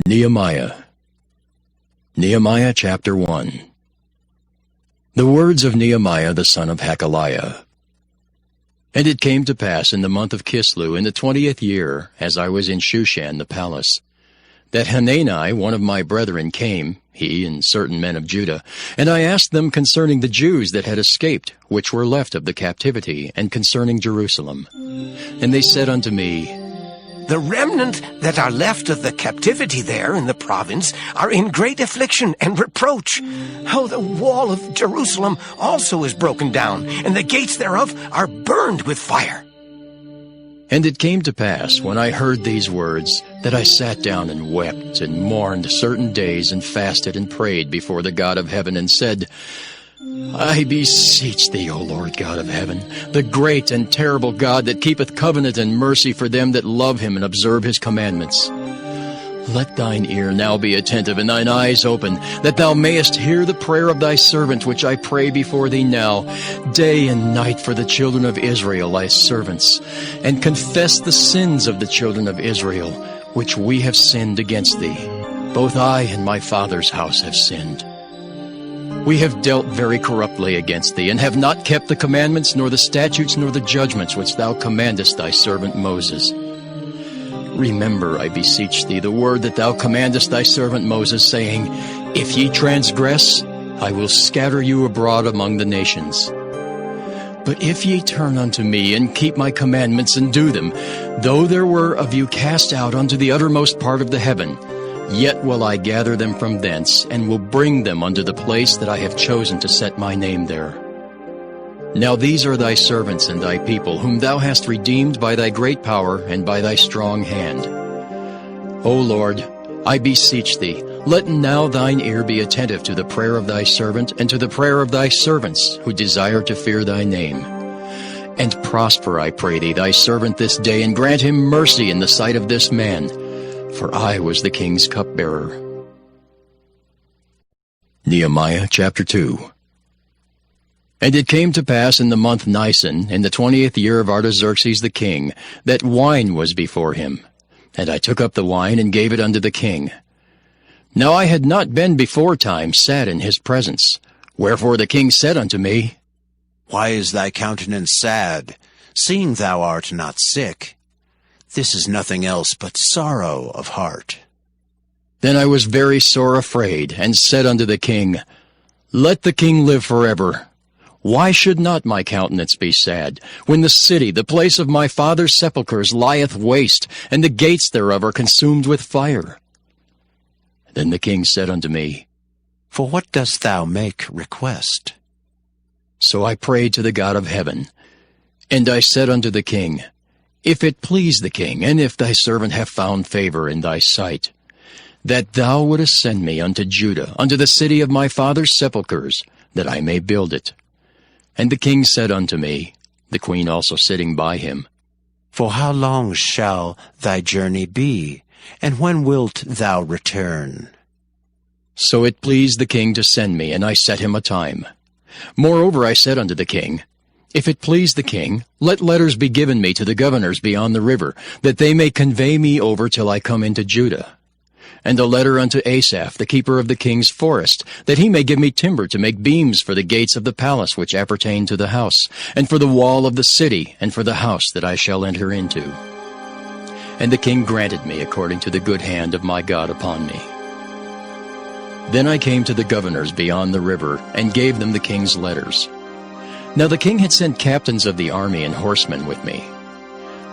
Nehemiah. Nehemiah chapter 1. The words of Nehemiah the son of Hakaliah. And it came to pass in the month of Kislew, in the 20th year, as I was in Shushan the palace, that Hanani, one of my brethren, came, he and certain men of Judah, and I asked them concerning the Jews that had escaped, which were left of the captivity, and concerning Jerusalem. And they said unto me, The remnant that are left of the captivity there in the province are in great affliction and reproach. How the wall of Jerusalem also is broken down, and the gates thereof are burned with fire. And it came to pass, when I heard these words, that I sat down and wept and mourned certain days and fasted and prayed before the God of heaven and said, I beseech thee, O Lord God of heaven, the great and terrible God that keepeth covenant and mercy for them that love him and observe his commandments. Let thine ear now be attentive and thine eyes open, that thou mayest hear the prayer of thy servant which I pray before thee now, day and night for the children of Israel thy servants, and confess the sins of the children of Israel, which we have sinned against thee. Both I and my father's house have sinned. We have dealt very corruptly against thee, and have not kept the commandments, nor the statutes, nor the judgments which thou commandest thy servant Moses. Remember, I beseech thee, the word that thou commandest thy servant Moses, saying, If ye transgress, I will scatter you abroad among the nations. But if ye turn unto me, and keep my commandments, and do them, though there were of you cast out unto the uttermost part of the heaven, yet will I gather them from thence, and will bring them unto the place that I have chosen to set my name there. Now these are thy servants and thy people, whom thou hast redeemed by thy great power and by thy strong hand. O Lord, I beseech thee, let now thine ear be attentive to the prayer of thy servant, and to the prayer of thy servants, who desire to fear thy name. And prosper, I pray thee, thy servant this day, and grant him mercy in the sight of this man, for I was the king's cupbearer. Nehemiah chapter 2. And it came to pass in the month Nisan, in the 20th year of Artaxerxes the king, that wine was before him. And I took up the wine, and gave it unto the king. Now I had not been beforetime sat in his presence. Wherefore the king said unto me, Why is thy countenance sad, seeing thou art not sick? This is nothing else but sorrow of heart. Then I was very sore afraid, and said unto the king, Let the king live forever. Why should not my countenance be sad, when the city, the place of my father's sepulchres, lieth waste, and the gates thereof are consumed with fire? Then the king said unto me, For what dost thou make request? So I prayed to the God of heaven. And I said unto the king, If it please the king, and if thy servant have found favor in thy sight, that thou wouldest send me unto Judah, unto the city of my father's sepulchres, that I may build it. And the king said unto me, the queen also sitting by him, For how long shall thy journey be, and when wilt thou return? So it pleased the king to send me, and I set him a time. Moreover I said unto the king, If it please the king, let letters be given me to the governors beyond the river, that they may convey me over till I come into Judah. And a letter unto Asaph, the keeper of the king's forest, that he may give me timber to make beams for the gates of the palace which appertain to the house, and for the wall of the city, and for the house that I shall enter into. And the king granted me according to the good hand of my God upon me. Then I came to the governors beyond the river, and gave them the king's letters. Now the king had sent captains of the army and horsemen with me.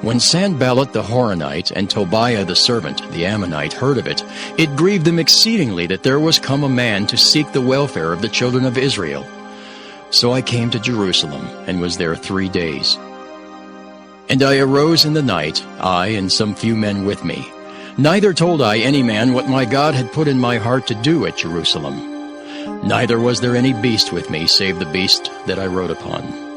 When Sanballat the Horonite and Tobiah the servant, the Ammonite, heard of it, it grieved them exceedingly that there was come a man to seek the welfare of the children of Israel. So I came to Jerusalem, and was there 3 days. And I arose in the night, I and some few men with me. Neither told I any man what my God had put in my heart to do at Jerusalem. Neither was there any beast with me, save the beast that I rode upon.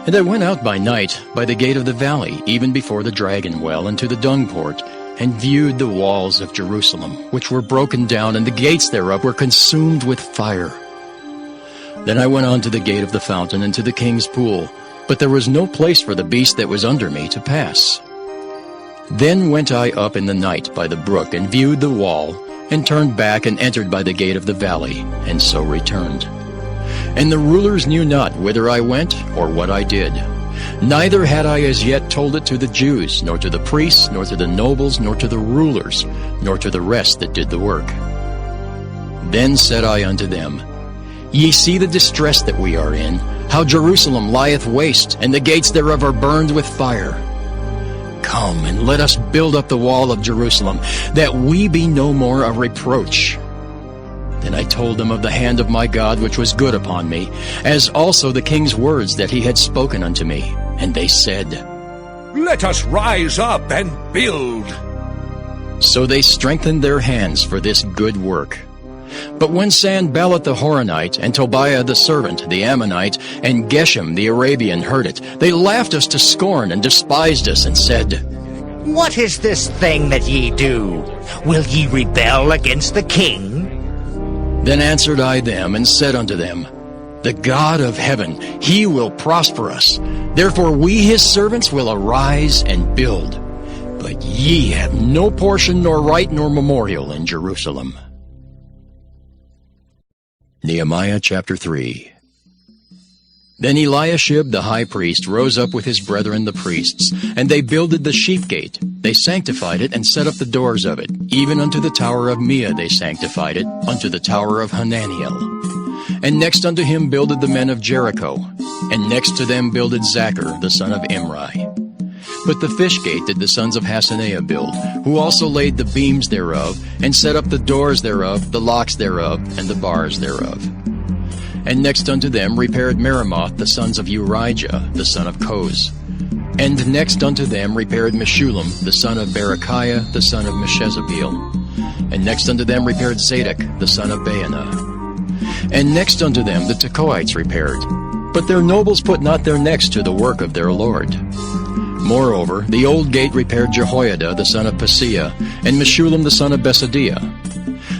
And I went out by night by the gate of the valley, even before the dragon well, and to the dung port, and viewed the walls of Jerusalem, which were broken down, and the gates thereof were consumed with fire. Then I went on to the gate of the fountain, and to the king's pool, but there was no place for the beast that was under me to pass. Then went I up in the night by the brook, and viewed the wall, and turned back, and entered by the gate of the valley, and so returned. And the rulers knew not whither I went, or what I did. Neither had I as yet told it to the Jews, nor to the priests, nor to the nobles, nor to the rulers, nor to the rest that did the work. Then said I unto them, Ye see the distress that we are in, how Jerusalem lieth waste, and the gates thereof are burned with fire. Come, and let us build up the wall of Jerusalem, that we be no more a reproach. Then I told them of the hand of my God which was good upon me, as also the king's words that he had spoken unto me. And they said, Let us rise up and build. So they strengthened their hands for this good work. But when Sanballat the Horonite, and Tobiah the servant, the Ammonite, and Geshem the Arabian heard it, they laughed us to scorn, and despised us, and said, What is this thing that ye do? Will ye rebel against the king? Then answered I them, and said unto them, The God of heaven, he will prosper us. Therefore we his servants will arise and build. But ye have no portion, nor right, nor memorial in Jerusalem. Nehemiah chapter 3. Then Eliashib the high priest rose up with his brethren the priests, and they builded the sheep gate. They sanctified it, and set up the doors of it. Even unto the tower of Meah they sanctified it, unto the tower of Hananiel. And next unto him builded the men of Jericho, and next to them builded Zachar the son of Imri. But the fish gate did the sons of Hassenaah build, who also laid the beams thereof, and set up the doors thereof, the locks thereof, and the bars thereof. And next unto them repaired Meremoth the sons of Urijah the son of Koz. And next unto them repaired Meshullam the son of Berechiah the son of Meshezabeel. And next unto them repaired Zadok the son of Baanah. And next unto them the Tekoites repaired. But their nobles put not their necks to the work of their lord. Moreover, the old gate repaired Jehoiada the son of Paseah, and Meshullam the son of Besadiah.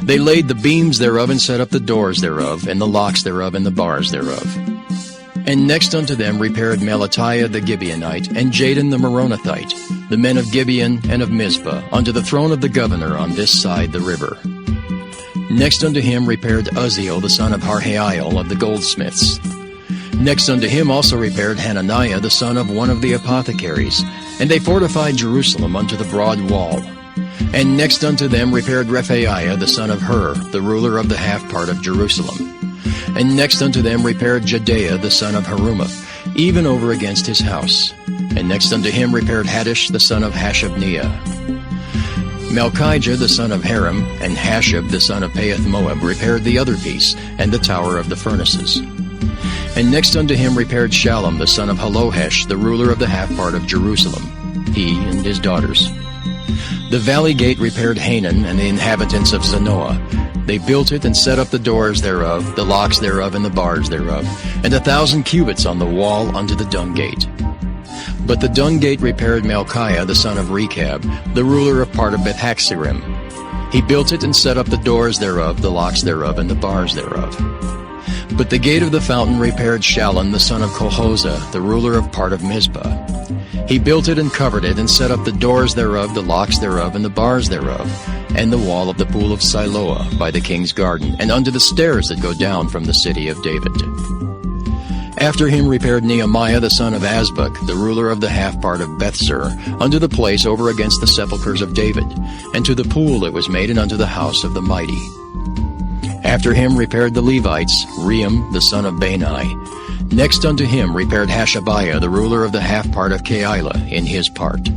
They laid the beams thereof, and set up the doors thereof, and the locks thereof, and the bars thereof. And next unto them repaired Melatiah the Gibeonite, and Jadon the Meronothite, the men of Gibeon and of Mizpah, unto the throne of the governor on this side the river. Next unto him repaired Uzziel the son of Harhael of the goldsmiths. Next unto him also repaired Hananiah the son of one of the apothecaries, and they fortified Jerusalem unto the broad wall. And next unto them repaired Rephaiah the son of Hur, the ruler of the half part of Jerusalem. And next unto them repaired Jedaiah the son of Harumaph, even over against his house. And next unto him repaired Haddish the son of Hashabniah. Malchijah the son of Haram, and Hashab the son of Pahath-Moab repaired the other piece, and the tower of the furnaces. And next unto him repaired Shallum the son of Halohesh, the ruler of the half part of Jerusalem, he and his daughters. The valley gate repaired Hanan and the inhabitants of Zanoah. They built it, and set up the doors thereof, the locks thereof, and the bars thereof, and 1,000 cubits on the wall unto the dung gate. But the dung gate repaired Malchiah the son of Rechab, the ruler of part of Beth-Haxerim. He built it, and set up the doors thereof, the locks thereof, and the bars thereof. But the gate of the fountain repaired Shallun the son of Colhozah, the ruler of part of Mizpah. He built it, and covered it, and set up the doors thereof, the locks thereof, and the bars thereof, and the wall of the pool of Siloah by the king's garden, and unto the stairs that go down from the city of David. After him repaired Nehemiah the son of Azbuk, the ruler of the half part of Bethsur, unto the place over against the sepulchres of David, and to the pool that was made, and unto the house of the mighty. After him repaired the Levites, Rehum the son of Bani. Next unto him repaired Hashabiah, the ruler of the half part of Keilah, in his part.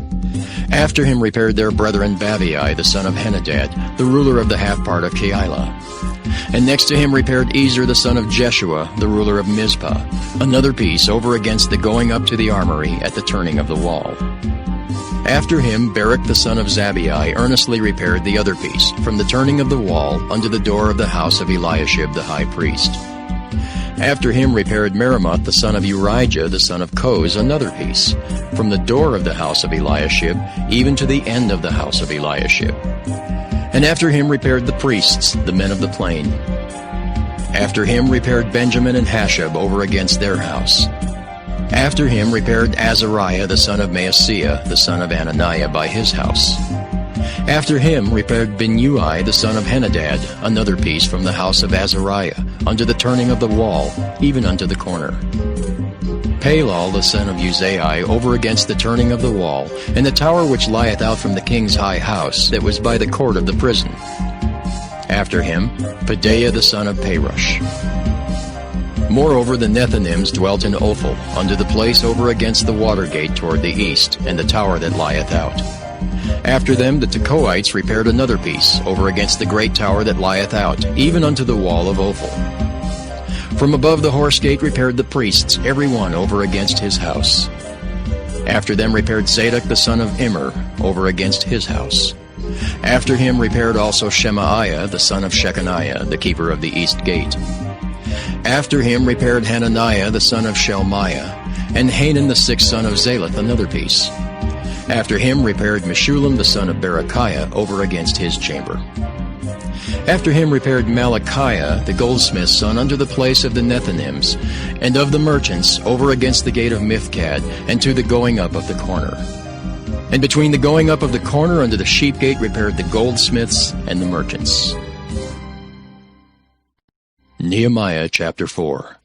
After him repaired their brethren Bavai the son of Henadad, the ruler of the half part of Keilah. And next to him repaired Ezer the son of Jeshua, the ruler of Mizpah, another piece over against the going up to the armory at the turning of the wall. After him Barak the son of Zabai earnestly repaired the other piece, from the turning of the wall unto the door of the house of Eliashib the high priest. After him repaired Meremoth the son of Urijah the son of Koz another piece, from the door of the house of Eliashib even to the end of the house of Eliashib. And after him repaired the priests, the men of the plain. After him repaired Benjamin and Hashab over against their house. After him repaired Azariah the son of Maaseiah, the son of Ananiah, by his house. After him repaired Binnui the son of Henadad, another piece from the house of Azariah, unto the turning of the wall, even unto the corner. Palal the son of Uzai over against the turning of the wall, and the tower which lieth out from the king's high house, that was by the court of the prison. After him Pedaiah the son of Parosh. Moreover the Nethinims dwelt in Ophel, unto the place over against the water gate toward the east, and the tower that lieth out. After them the Tekoites repaired another piece, over against the great tower that lieth out, even unto the wall of Ophel. From above the horse gate repaired the priests, every one over against his house. After them repaired Zadok the son of Immer, over against his house. After him repaired also Shemaiah the son of Shechaniah, the keeper of the east gate. After him repaired Hananiah the son of Shelmiah, and Hanan the sixth son of Zaleth another piece. After him repaired Meshullam the son of Berechiah over against his chamber. After him repaired Malachiah the goldsmith's son unto the place of the Nethinims, and of the merchants over against the gate of Mifkad, and to the going up of the corner. And between the going up of the corner unto the sheep gate repaired the goldsmiths and the merchants. Nehemiah chapter 4.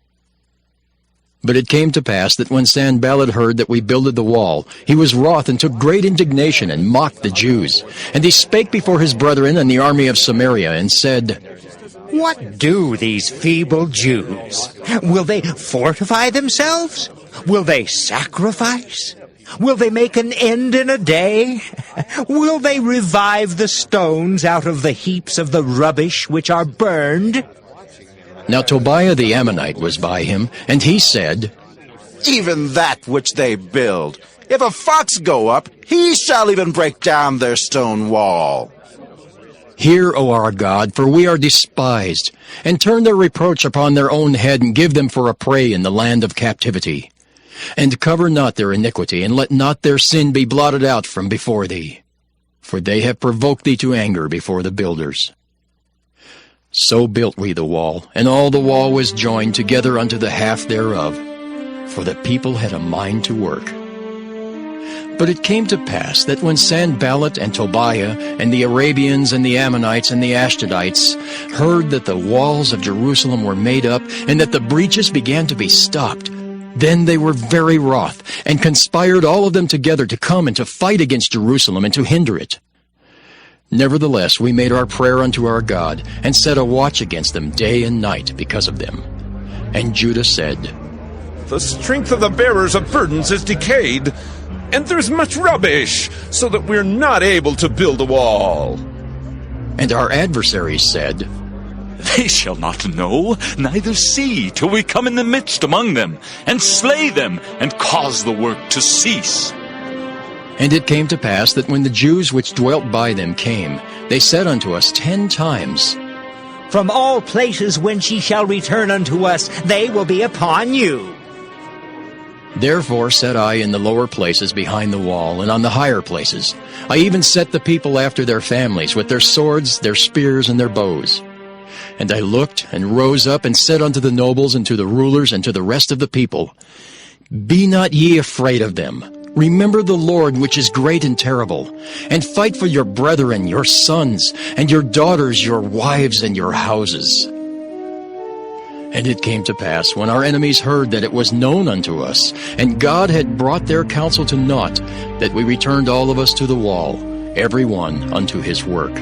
But it came to pass that when Sanballat heard that we builded the wall, he was wroth and took great indignation and mocked the Jews. And he spake before his brethren and the army of Samaria, and said, What do these feeble Jews? Will they fortify themselves? Will they sacrifice? Will they make an end in a day? Will they revive the stones out of the heaps of the rubbish which are burned? Now Tobiah the Ammonite was by him, and he said, Even that which they build, if a fox go up, he shall even break down their stone wall. Hear, O our God, for we are despised, and turn their reproach upon their own head, and give them for a prey in the land of captivity. And cover not their iniquity, and let not their sin be blotted out from before thee. For they have provoked thee to anger before the builders. So built we the wall, and all the wall was joined together unto the half thereof, for the people had a mind to work. But it came to pass that when Sanballat and Tobiah and the Arabians and the Ammonites and the Ashdodites heard that the walls of Jerusalem were made up, and that the breaches began to be stopped, then they were very wroth, and conspired all of them together to come and to fight against Jerusalem and to hinder it. Nevertheless, we made our prayer unto our God, and set a watch against them day and night because of them. And Judah said, The strength of the bearers of burdens is decayed, and there's much rubbish, so that we're not able to build a wall. And our adversaries said, They shall not know, neither see, till we come in the midst among them, and slay them, and cause the work to cease. And it came to pass that when the Jews which dwelt by them came, they said unto us 10 times, From all places whence ye shall return unto us, they will be upon you. Therefore set I in the lower places behind the wall, and on the higher places. I even set the people after their families, with their swords, their spears, and their bows. And I looked, and rose up, and said unto the nobles, and to the rulers, and to the rest of the people, Be not ye afraid of them. Remember the Lord, which is great and terrible, and fight for your brethren, your sons, and your daughters, your wives, and your houses. And it came to pass, when our enemies heard that it was known unto us, and God had brought their counsel to naught, that we returned all of us to the wall, every one unto his work.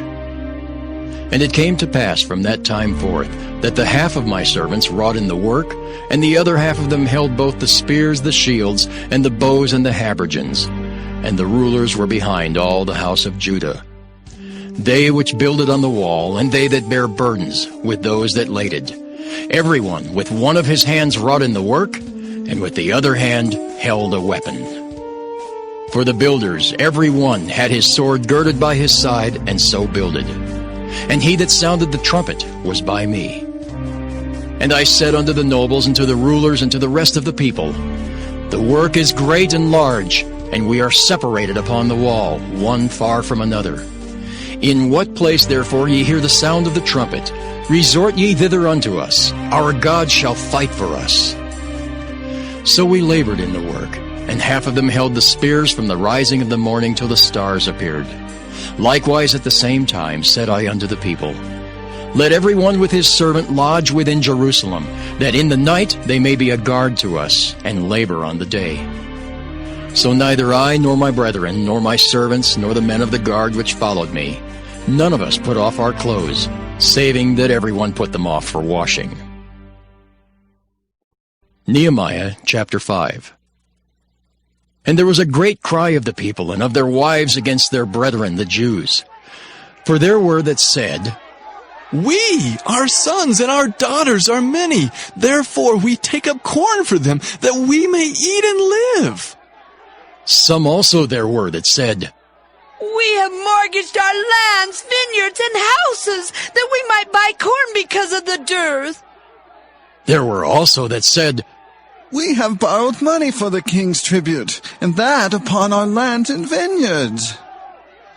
And it came to pass from that time forth, that the half of my servants wrought in the work, and the other half of them held both the spears, the shields, and the bows, and the habergeons. And the rulers were behind all the house of Judah. They which builded on the wall, and they that bare burdens, with those that laded. Every one with one of his hands wrought in the work, and with the other hand held a weapon. For the builders, every one had his sword girded by his side, and so builded. And he that sounded the trumpet was by me. And I said unto the nobles, and to the rulers, and to the rest of the people, The work is great and large, and we are separated upon the wall, one far from another. In what place therefore ye hear the sound of the trumpet, resort ye thither unto us. Our God shall fight for us. So we labored in the work, and half of them held the spears from the rising of the morning till the stars appeared. Likewise at the same time said I unto the people, Let every one with his servant lodge within Jerusalem, that in the night they may be a guard to us, and labor on the day. So neither I, nor my brethren, nor my servants, nor the men of the guard which followed me, none of us put off our clothes, saving that everyone put them off for washing. Nehemiah chapter 5. And there was a great cry of the people and of their wives against their brethren the Jews. For there were that said, We, our sons and our daughters are many, therefore we take up corn for them, that we may eat and live. Some also there were that said, We have mortgaged our lands, vineyards, and houses, that we might buy corn because of the dearth. There were also that said, We have borrowed money for the king's tribute, and that upon our lands and vineyards.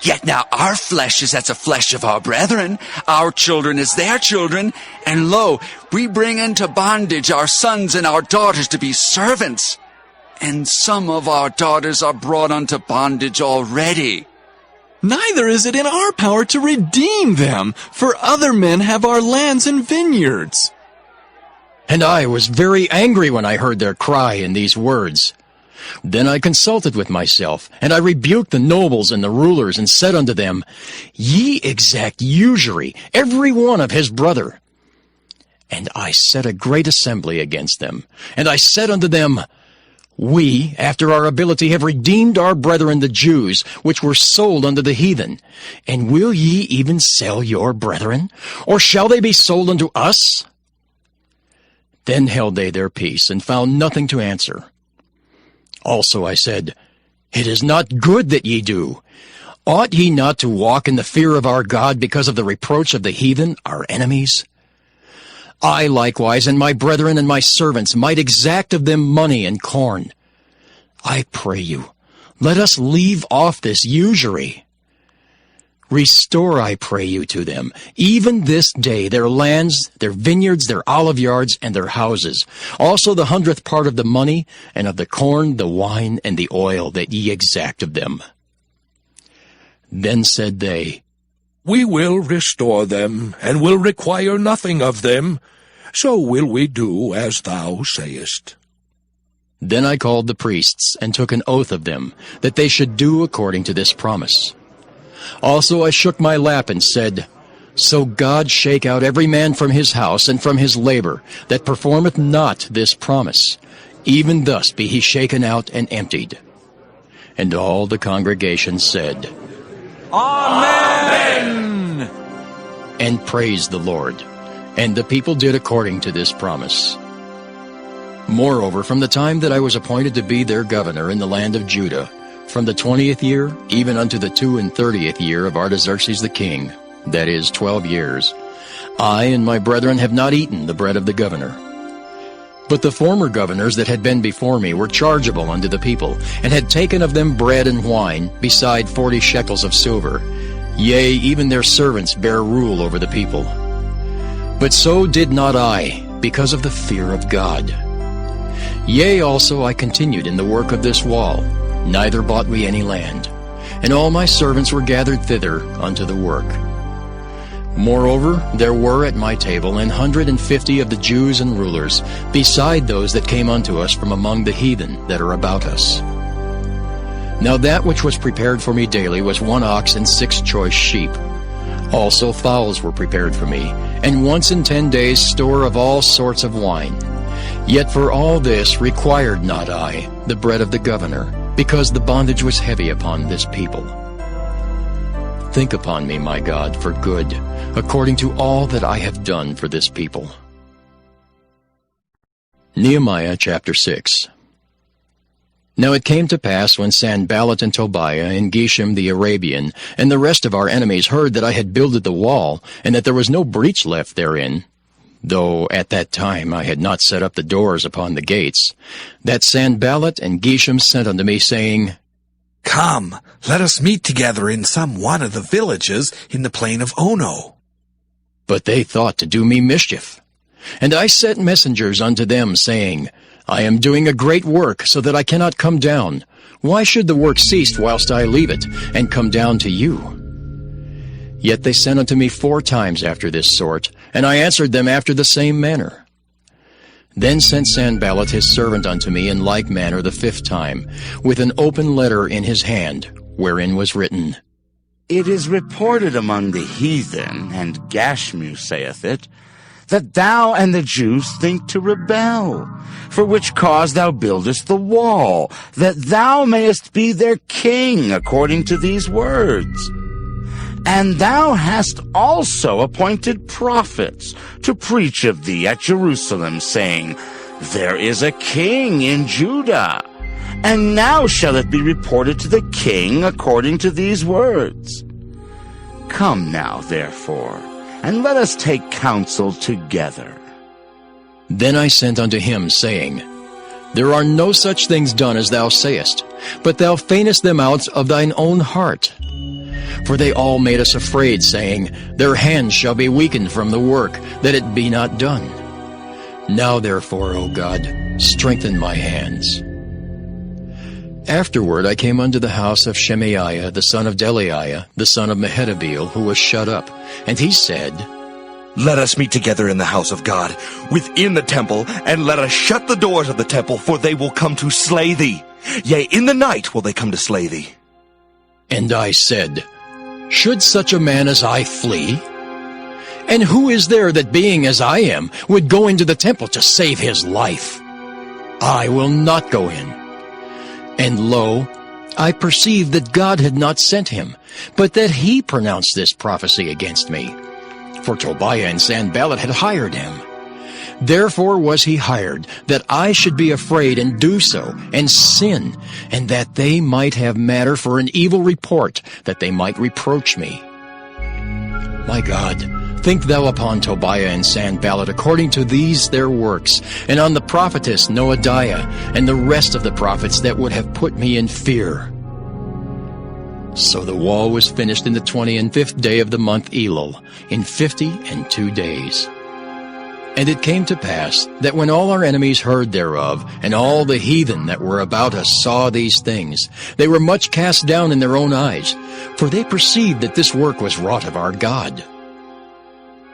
Yet now our flesh is as the flesh of our brethren, our children as their children, and lo, we bring into bondage our sons and our daughters to be servants. And some of our daughters are brought unto bondage already. Neither is it in our power to redeem them, for other men have our lands and vineyards. And I was very angry when I heard their cry in these words. Then I consulted with myself, and I rebuked the nobles and the rulers, and said unto them, Ye exact usury, every one of his brother. And I set a great assembly against them, and I said unto them, We, after our ability, have redeemed our brethren the Jews, which were sold unto the heathen. And will ye even sell your brethren? Or shall they be sold unto us? Then held they their peace, and found nothing to answer. Also I said, It is not good that ye do. Ought ye not to walk in the fear of our God because of the reproach of the heathen, our enemies? I likewise and my brethren and my servants might exact of them money and corn. I pray you, let us leave off this usury. Restore, I pray you, to them, even this day, their lands, their vineyards, their olive yards, and their houses, also the 100th part of the money, and of the corn, the wine, and the oil that ye exact of them. Then said they, We will restore them, and will require nothing of them. So will we do as thou sayest. Then I called the priests, and took an oath of them, that they should do according to this promise. Also I shook my lap and said, So God shake out every man from his house and from his labor, that performeth not this promise. Even thus be he shaken out and emptied. And all the congregation said, Amen! And praised the Lord. And the people did according to this promise. Moreover, from the time that I was appointed to be their governor in the land of Judah, from the 20th year, even unto the 32nd year of Artaxerxes the king, that is, 12 years, I and my brethren have not eaten the bread of the governor. But the former governors that had been before me were chargeable unto the people, and had taken of them bread and wine, beside 40 shekels of silver. Yea, even their servants bare rule over the people. But so did not I, because of the fear of God. Yea, also I continued in the work of this wall, neither bought we any land, and all my servants were gathered thither unto the work. Moreover, there were at my table 150 of the Jews and rulers, beside those that came unto us from among the heathen that are about us. Now that which was prepared for me daily was 1 ox and 6 choice sheep. Also fowls were prepared for me, and once in 10 days store of all sorts of wine. Yet for all this required not I the bread of the governor, because the bondage was heavy upon this people. Think upon me, my God, for good, according to all that I have done for this people. Nehemiah chapter 6. Now it came to pass, when Sanballat and Tobiah and Geshem the Arabian and the rest of our enemies heard that I had builded the wall, and that there was no breach left therein, though at that time I had not set up the doors upon the gates, that Sanballat and Geshem sent unto me, saying, Come, let us meet together in some one of the villages in the plain of Ono. But they thought to do me mischief. And I sent messengers unto them, saying, I am doing a great work, so that I cannot come down. Why should the work cease whilst I leave it, and come down to you? Yet they sent unto me 4 times after this sort, and I answered them after the same manner. Then sent Sanballat his servant unto me in like manner the 5th time, with an open letter in his hand, wherein was written, It is reported among the heathen, and Gashmu saith it, that thou and the Jews think to rebel, for which cause thou buildest the wall, that thou mayest be their king, according to these words. And thou hast also appointed prophets to preach of thee at Jerusalem, saying, There is a king in Judah. And now shall it be reported to the king according to these words. Come now, therefore, and let us take counsel together. Then I sent unto him, saying, There are no such things done as thou sayest, but thou feignest them out of thine own heart. For they all made us afraid, saying, Their hands shall be weakened from the work, that it be not done. Now therefore, O God, strengthen my hands. Afterward I came unto the house of Shemaiah, the son of Delaiah, the son of Mehetabeel, who was shut up. And he said, Let us meet together in the house of God, within the temple, and let us shut the doors of the temple, for they will come to slay thee. Yea, in the night will they come to slay thee. And I said, Should such a man as I flee? And who is there that, being as I am, would go into the temple to save his life? I will not go in. And lo, I perceived that God had not sent him, but that he pronounced this prophecy against me. For Tobiah and Sanballat had hired him. Therefore was he hired, that I should be afraid and do so, and sin, and that they might have matter for an evil report, that they might reproach me. My God, think thou upon Tobiah and Sanballat according to these their works, and on the prophetess Noadiah, and the rest of the prophets that would have put me in fear. So the wall was finished in the 25th day of the month Elul, in 52 days. And it came to pass that when all our enemies heard thereof, and all the heathen that were about us saw these things, they were much cast down in their own eyes, for they perceived that this work was wrought of our God.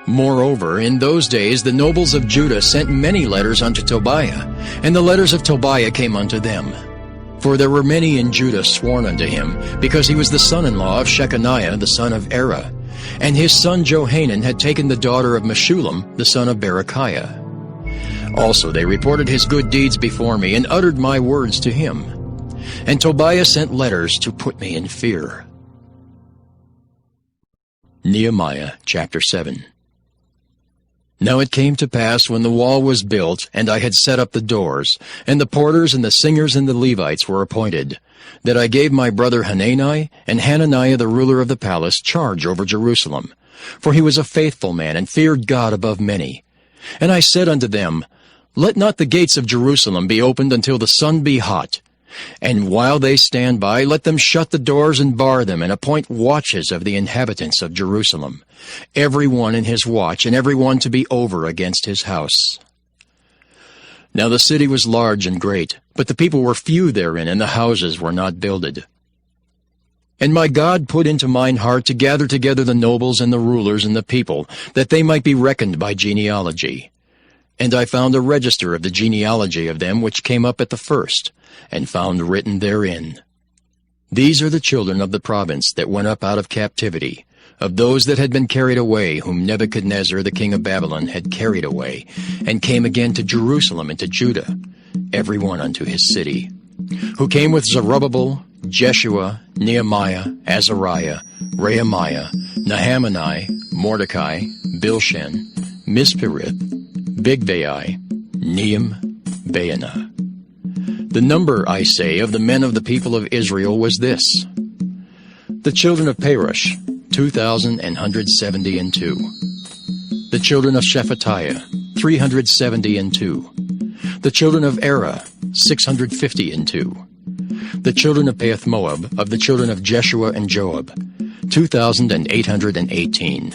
Moreover, in those days the nobles of Judah sent many letters unto Tobiah, and the letters of Tobiah came unto them. For there were many in Judah sworn unto him, because he was the son-in-law of Shechaniah the son of Erah, and his son Johanan had taken the daughter of Meshullam the son of Berechiah. Also they reported his good deeds before me, and uttered my words to him. And Tobiah sent letters to put me in fear. Nehemiah chapter 7. Now it came to pass, when the wall was built, and I had set up the doors, and the porters and the singers and the Levites were appointed, that I gave my brother Hanani and Hananiah the ruler of the palace charge over Jerusalem. For he was a faithful man, and feared God above many. And I said unto them, Let not the gates of Jerusalem be opened until the sun be hot. And while they stand by, let them shut the doors and bar them, and appoint watches of the inhabitants of Jerusalem, every one in his watch, and every one to be over against his house. Now the city was large and great, but the people were few therein, and the houses were not builded. And my God put into mine heart to gather together the nobles and the rulers and the people, that they might be reckoned by genealogy. And I found a register of the genealogy of them which came up at the first, and found written therein, These are the children of the province that went up out of captivity, of those that had been carried away, whom Nebuchadnezzar the king of Babylon had carried away, and came again to Jerusalem and to Judah, every one unto his city, who came with Zerubbabel, Jeshua, Nehemiah, Azariah, Rehemiah, Nehemiah, Mordecai, Bilshan, Mispirith, Bigvai, Nehem, Baanah. The number, I say, of the men of the people of Israel was this: the children of Parosh, 2,172. The children of Shephatiah, 372. The children of Erah, 652. The children of Pahath-Moab, of the children of Jeshua and Joab, 2,818.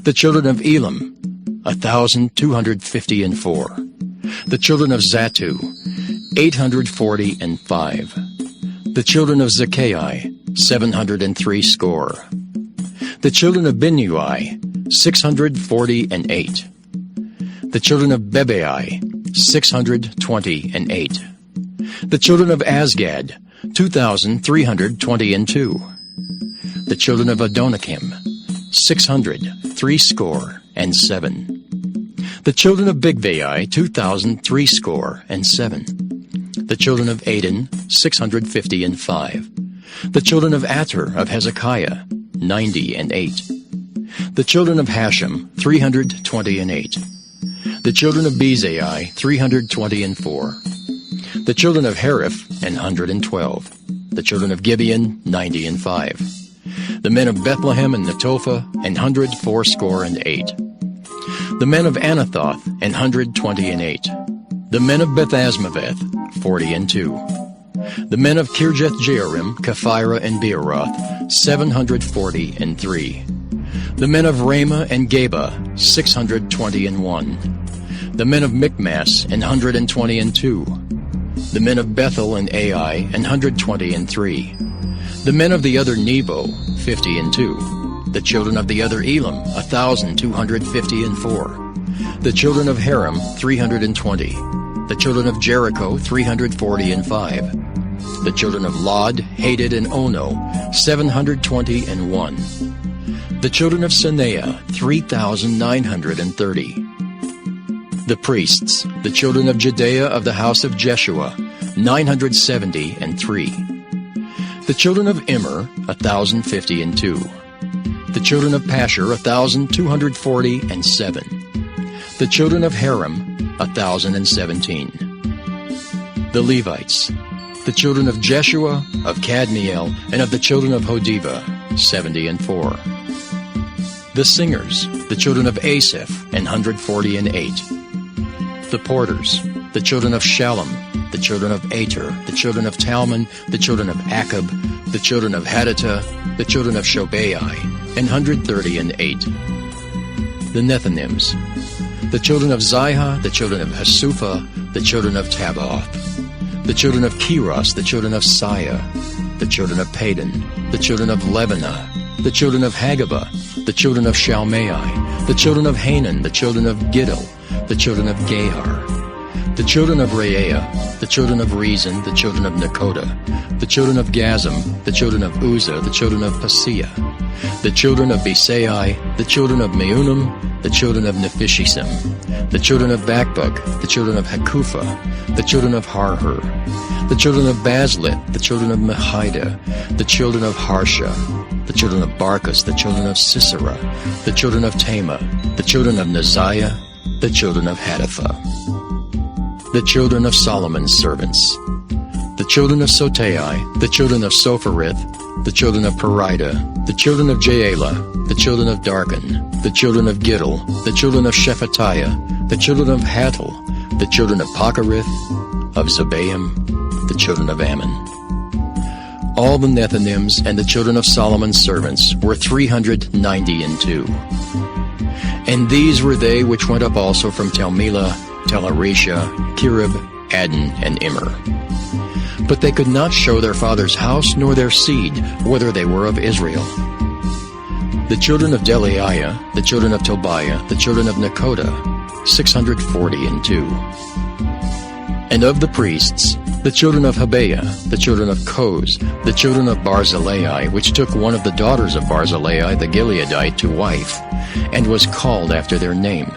The children of Elam, 1,254. The children of Zattu, 845. The children of Zaccai, 703 score. The children of Binnui, 648. The children of Bebai, 628. The children of Azgad, 2,322. The children of Adonikim, 603 score and 7. The children of Bigvai, 2,003 score and 7. The children of Aden, 655. The children of Ater of Hezekiah, 98. The children of Hashem, 328. The children of Bezai, 324. The children of Hariph, 112. The children of Gibeon, 95. The men of Bethlehem and Netophah, 104 score and 8. The men of Anathoth, 128. The men of Bethazmaveth, 42. The men of Kirjath-Jearim, Kephirah, and Beeroth, 743. The men of Ramah and Geba, 621. The men of Michmas, 122. The men of Bethel and Ai, 123. The men of the other Nebo, 50. The children of the other Elam, 1,254. The children of Haram, 320. The children of Jericho, 345. The children of Lod, Hadid, and Ono, 721. The children of Sanea, 3,930. The priests, the children of Judea of the house of Jeshua, 973. The children of Immer, 1,052. The children of Pashur, 1,247. The children of Haram, 1,017. The Levites, the children of Jeshua, of Kadmiel, and of the children of Hodiva, 74. The singers, the children of Asaph, 148. The porters, the children of Shallum, the children of Ater, the children of Talmon, the children of Akab, the children of Hadattah, the children of Shobai, 138. The Nethinims, the children of Ziha, the children of Hasupha, the children of Tabbaoth, the children of Keros, the children of Siah, the children of Padan, the children of Lebanah, the children of Hagabah, the children of Shalmai, the children of Hanan, the children of Giddel, the children of Gahar, the children of Reaiah, the children of Rezin, the children of Nekoda, the children of Gazam, the children of Uzzah, the children of Paseah, the children of Besai, the children of Meunim, the children of Nephishisim, the children of Bakbuk, the children of Hakupha, the children of Harhur, the children of Baslit, the children of Mehida, the children of Harsha, the children of Barkus, the children of Sisera, the children of Tema, the children of Neziah, the children of Hatipha. The children of Solomon's servants, the children of Sotai, the children of Sopherith, the children of Perida, the children of Jaela, the children of Darkon, the children of Giddel, the children of Shephatiah, the children of Hattil, the children of Pacherith, of Zebaim, the children of Ammon. All the Nethinims and the children of Solomon's servants were 392. And these were they which went up also from Telmelah, Tel-Arisha, Kirib, Adon, and Immer. But they could not show their father's house nor their seed, whether they were of Israel. The children of Delaiah, the children of Tobiah, the children of Nekoda, 642. And of the priests, the children of Habeah, the children of Koz, the children of Barzillai, which took one of the daughters of Barzillai the Gileadite to wife, and was called after their name.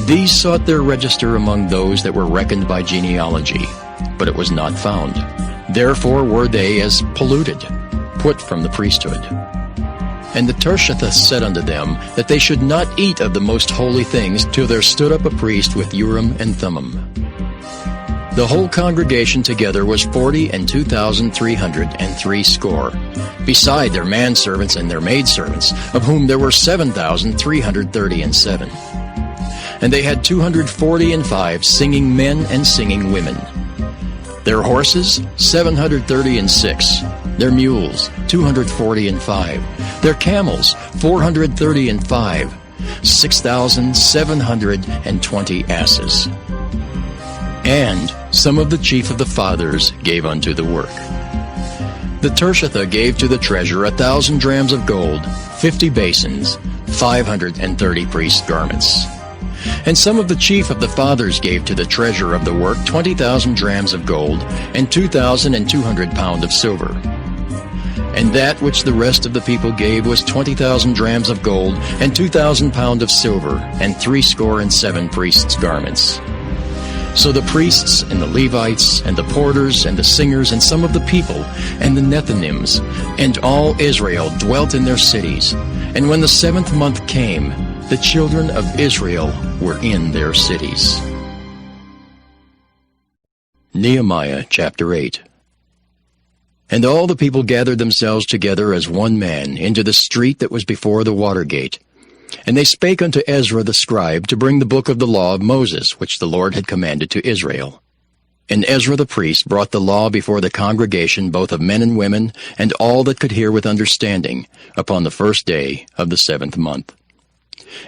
These sought their register among those that were reckoned by genealogy, but it was not found. Therefore were they as polluted, put from the priesthood. And the Tershathah said unto them that they should not eat of the most holy things till there stood up a priest with Urim and Thummim. The whole congregation together was 42,303 score, beside their manservants and their maidservants, of whom there were 7,337. And they had 245 singing men and singing women. Their horses, 736. Their mules, 245. Their camels, 435. 6,720 asses. And some of the chief of the fathers gave unto the work. The Tirshatha gave to the treasure 1,000 drams of gold, 50 basins, 530 priests' garments. And some of the chief of the fathers gave to the treasure of the work 20,000 drams of gold, and 2,200 pound of silver. And that which the rest of the people gave was 20,000 drams of gold, and 2,000 pound of silver, and 67 priests' garments. So the priests, and the Levites, and the porters, and the singers, and some of the people, and the Nethinims, and all Israel dwelt in their cities. And when the 7th month came, the children of Israel were in their cities. Nehemiah chapter 8. And all the people gathered themselves together as one man into the street that was before the water gate. And they spake unto Ezra the scribe to bring the book of the law of Moses, which the Lord had commanded to Israel. And Ezra the priest brought the law before the congregation, both of men and women, and all that could hear with understanding, upon the 1st day of the 7th month.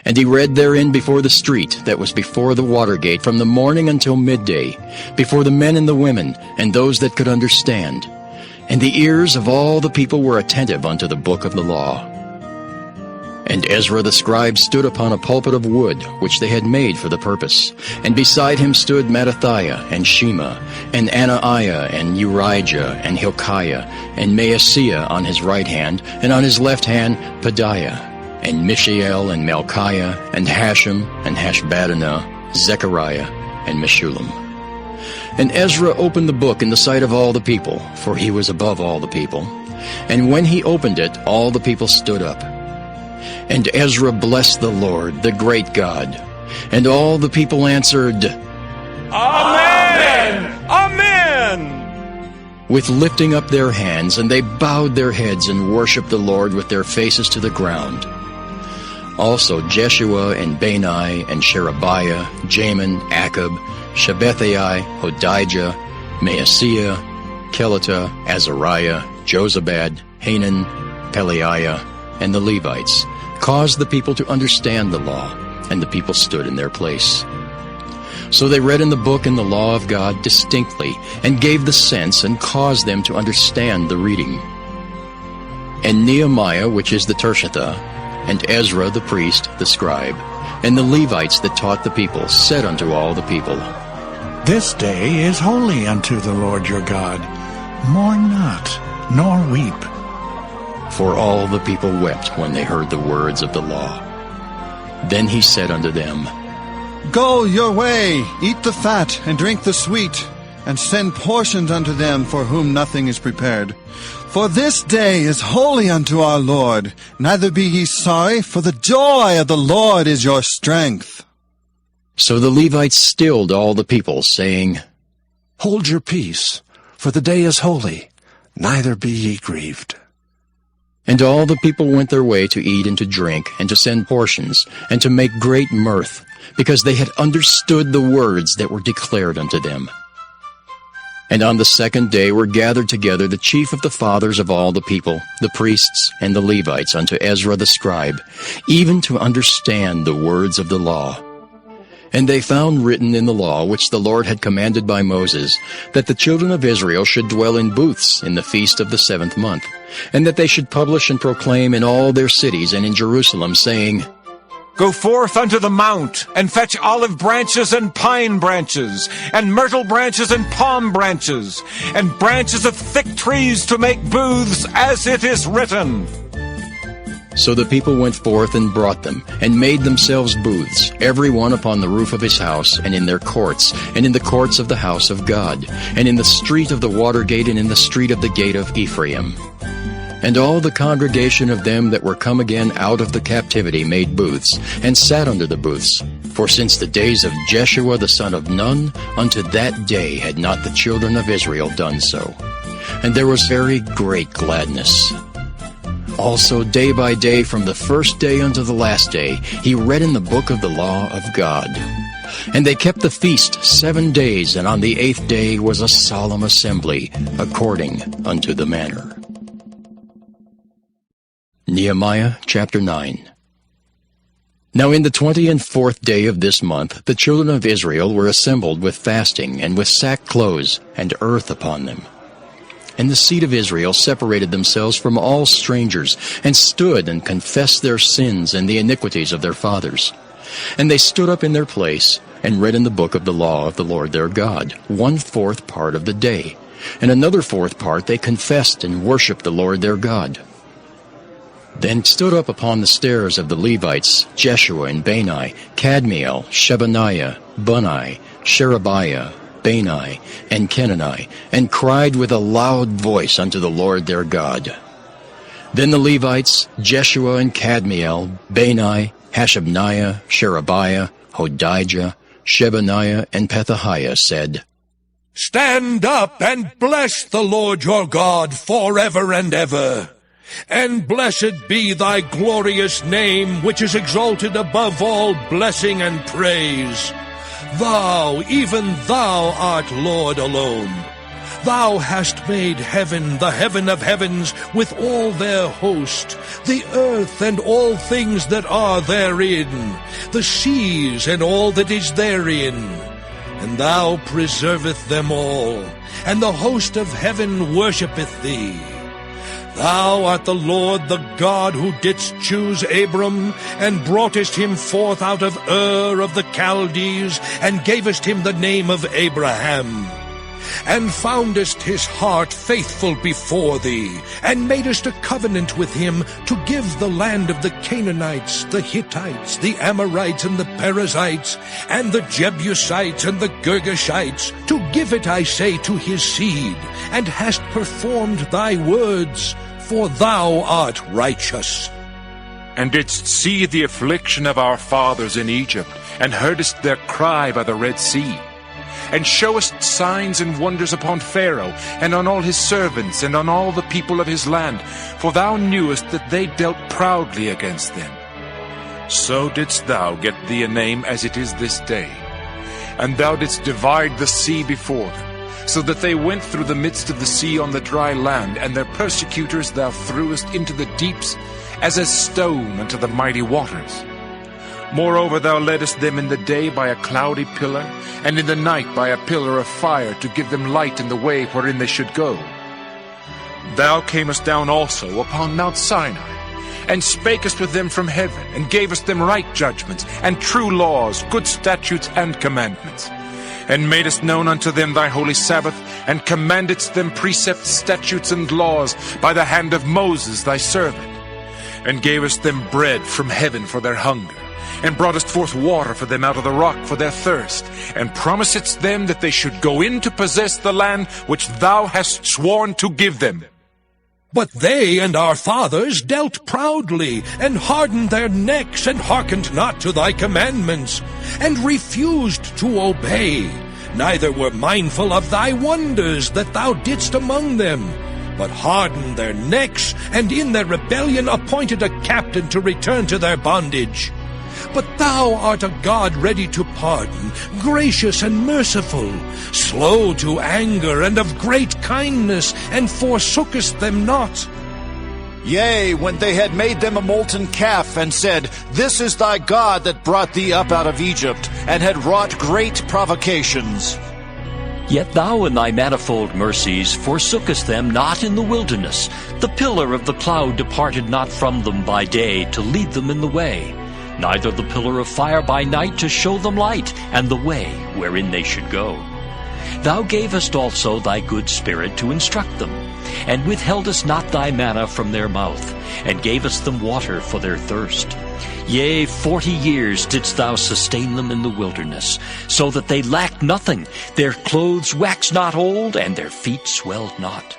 And he read therein before the street that was before the water gate from the morning until midday, before the men and the women, and those that could understand. And the ears of all the people were attentive unto the book of the law. And Ezra the scribe stood upon a pulpit of wood, which they had made for the purpose. And beside him stood Mattithiah, and Shema, and Anaiah, and Urijah, and Hilkiah, and Maaseiah on his right hand, and on his left hand Pedaiah, and Mishael, and Malchiah, and Hashem, and Hashbaddanah, Zechariah, and Meshullam. And Ezra opened the book in the sight of all the people, for he was above all the people. And when he opened it, all the people stood up. And Ezra blessed the Lord, the great God. And all the people answered, Amen! Amen! With lifting up their hands, and they bowed their heads and worshipped the Lord with their faces to the ground. Also Jeshua, and Bani, and Sherebiah, Jamin, Akab, Shabbethai, Hodijah, Maaseiah, Kelita, Azariah, Jozabad, Hanan, Pelaiah, and the Levites, caused the people to understand the law, and the people stood in their place. So they read in the book and the law of God distinctly, and gave the sense, and caused them to understand the reading. And Nehemiah, which is the Tirshatha, and Ezra the priest, the scribe, and the Levites that taught the people, said unto all the people, This day is holy unto the Lord your God. Mourn not, nor weep. For all the people wept when they heard the words of the law. Then he said unto them, Go your way, eat the fat, and drink the sweet, and send portions unto them for whom nothing is prepared. For this day is holy unto our Lord. Neither be ye sorry, for the joy of the Lord is your strength. So the Levites stilled all the people, saying, Hold your peace, for the day is holy, neither be ye grieved. And all the people went their way to eat and to drink, and to send portions, and to make great mirth, because they had understood the words that were declared unto them. And on the 2nd day were gathered together the chief of the fathers of all the people, the priests and the Levites, unto Ezra the scribe, even to understand the words of the law. And they found written in the law, which the Lord had commanded by Moses, that the children of Israel should dwell in booths in the feast of the 7th month, and that they should publish and proclaim in all their cities and in Jerusalem, saying, Go forth unto the mount, and fetch olive branches and pine branches, and myrtle branches and palm branches, and branches of thick trees to make booths, as it is written. So the people went forth and brought them, and made themselves booths, every one upon the roof of his house, and in their courts, and in the courts of the house of God, and in the street of the water gate, and in the street of the gate of Ephraim. And all the congregation of them that were come again out of the captivity made booths, and sat under the booths. For since the days of Jeshua the son of Nun, unto that day had not the children of Israel done so. And there was very great gladness. Also day by day, from the 1st day unto the last day, he read in the book of the law of God. And they kept the feast 7 days, and on the 8th day was a solemn assembly, according unto the manner. Nehemiah chapter 9. Now in the 24th day of this month, the children of Israel were assembled with fasting, and with sackcloths and earth upon them. And the seed of Israel separated themselves from all strangers, and stood and confessed their sins and the iniquities of their fathers. And they stood up in their place, and read in the book of the law of the Lord their God, 1/4 part of the day. And another 4th part they confessed and worshipped the Lord their God. Then stood up upon the stairs of the Levites Jeshua and Bani, Kadmiel, Shebaniah, Bunni, Sherebiah, Bani, and Kenani, and cried with a loud voice unto the Lord their God. Then the Levites Jeshua and Kadmiel, Bani, Hashabniah, Sherebiah, Hodijah, Shebaniah, and Pethahiah said, Stand up and bless the Lord your God forever and ever. And blessed be thy glorious name, which is exalted above all blessing and praise. Thou, even thou, art Lord alone. Thou hast made heaven, the heaven of heavens, with all their host, the earth and all things that are therein, the seas and all that is therein. And thou preservest them all, and the host of heaven worshippeth thee. Thou art the Lord, the God who didst choose Abram, and broughtest him forth out of Ur of the Chaldees, and gavest him the name of Abraham, and foundest his heart faithful before thee, and madest a covenant with him to give the land of the Canaanites, the Hittites, the Amorites, and the Perizzites, and the Jebusites, and the Girgashites, to give it, I say, to his seed, and hast performed thy words, for thou art righteous. And didst see the affliction of our fathers in Egypt, and heardest their cry by the Red Sea, and showest signs and wonders upon Pharaoh, and on all his servants, and on all the people of his land, for thou knewest that they dealt proudly against them. So didst thou get thee a name as it is this day. And thou didst divide the sea before them, so that they went through the midst of the sea on the dry land, and their persecutors thou threwest into the deeps as a stone unto the mighty waters. Moreover, thou leddest them in the day by a cloudy pillar, and in the night by a pillar of fire, to give them light in the way wherein they should go. Thou camest down also upon Mount Sinai, and spakest with them from heaven, and gavest them right judgments, and true laws, good statutes, and commandments, and madest known unto them thy holy Sabbath, and commandedst them precepts, statutes, and laws by the hand of Moses thy servant, and gavest them bread from heaven for their hunger, and broughtest forth water for them out of the rock for their thirst, and promisedst them that they should go in to possess the land which thou hast sworn to give them. But they and our fathers dealt proudly, and hardened their necks, and hearkened not to thy commandments, and refused to obey, neither were mindful of thy wonders that thou didst among them, but hardened their necks, and in their rebellion appointed a captain to return to their bondage. But thou art a God ready to pardon, gracious and merciful, slow to anger, and of great kindness, and forsookest them not. Yea, when they had made them a molten calf, and said, This is thy God that brought thee up out of Egypt, and had wrought great provocations. Yet thou in thy manifold mercies forsookest them not in the wilderness. The pillar of the cloud departed not from them by day to lead them in the way, neither the pillar of fire by night to show them light, and the way wherein they should go. Thou gavest also thy good Spirit to instruct them, and withheldest not thy manna from their mouth, and gavest them water for their thirst. Yea, 40 years didst thou sustain them in the wilderness, so that they lacked nothing. Their clothes waxed not old, and their feet swelled not.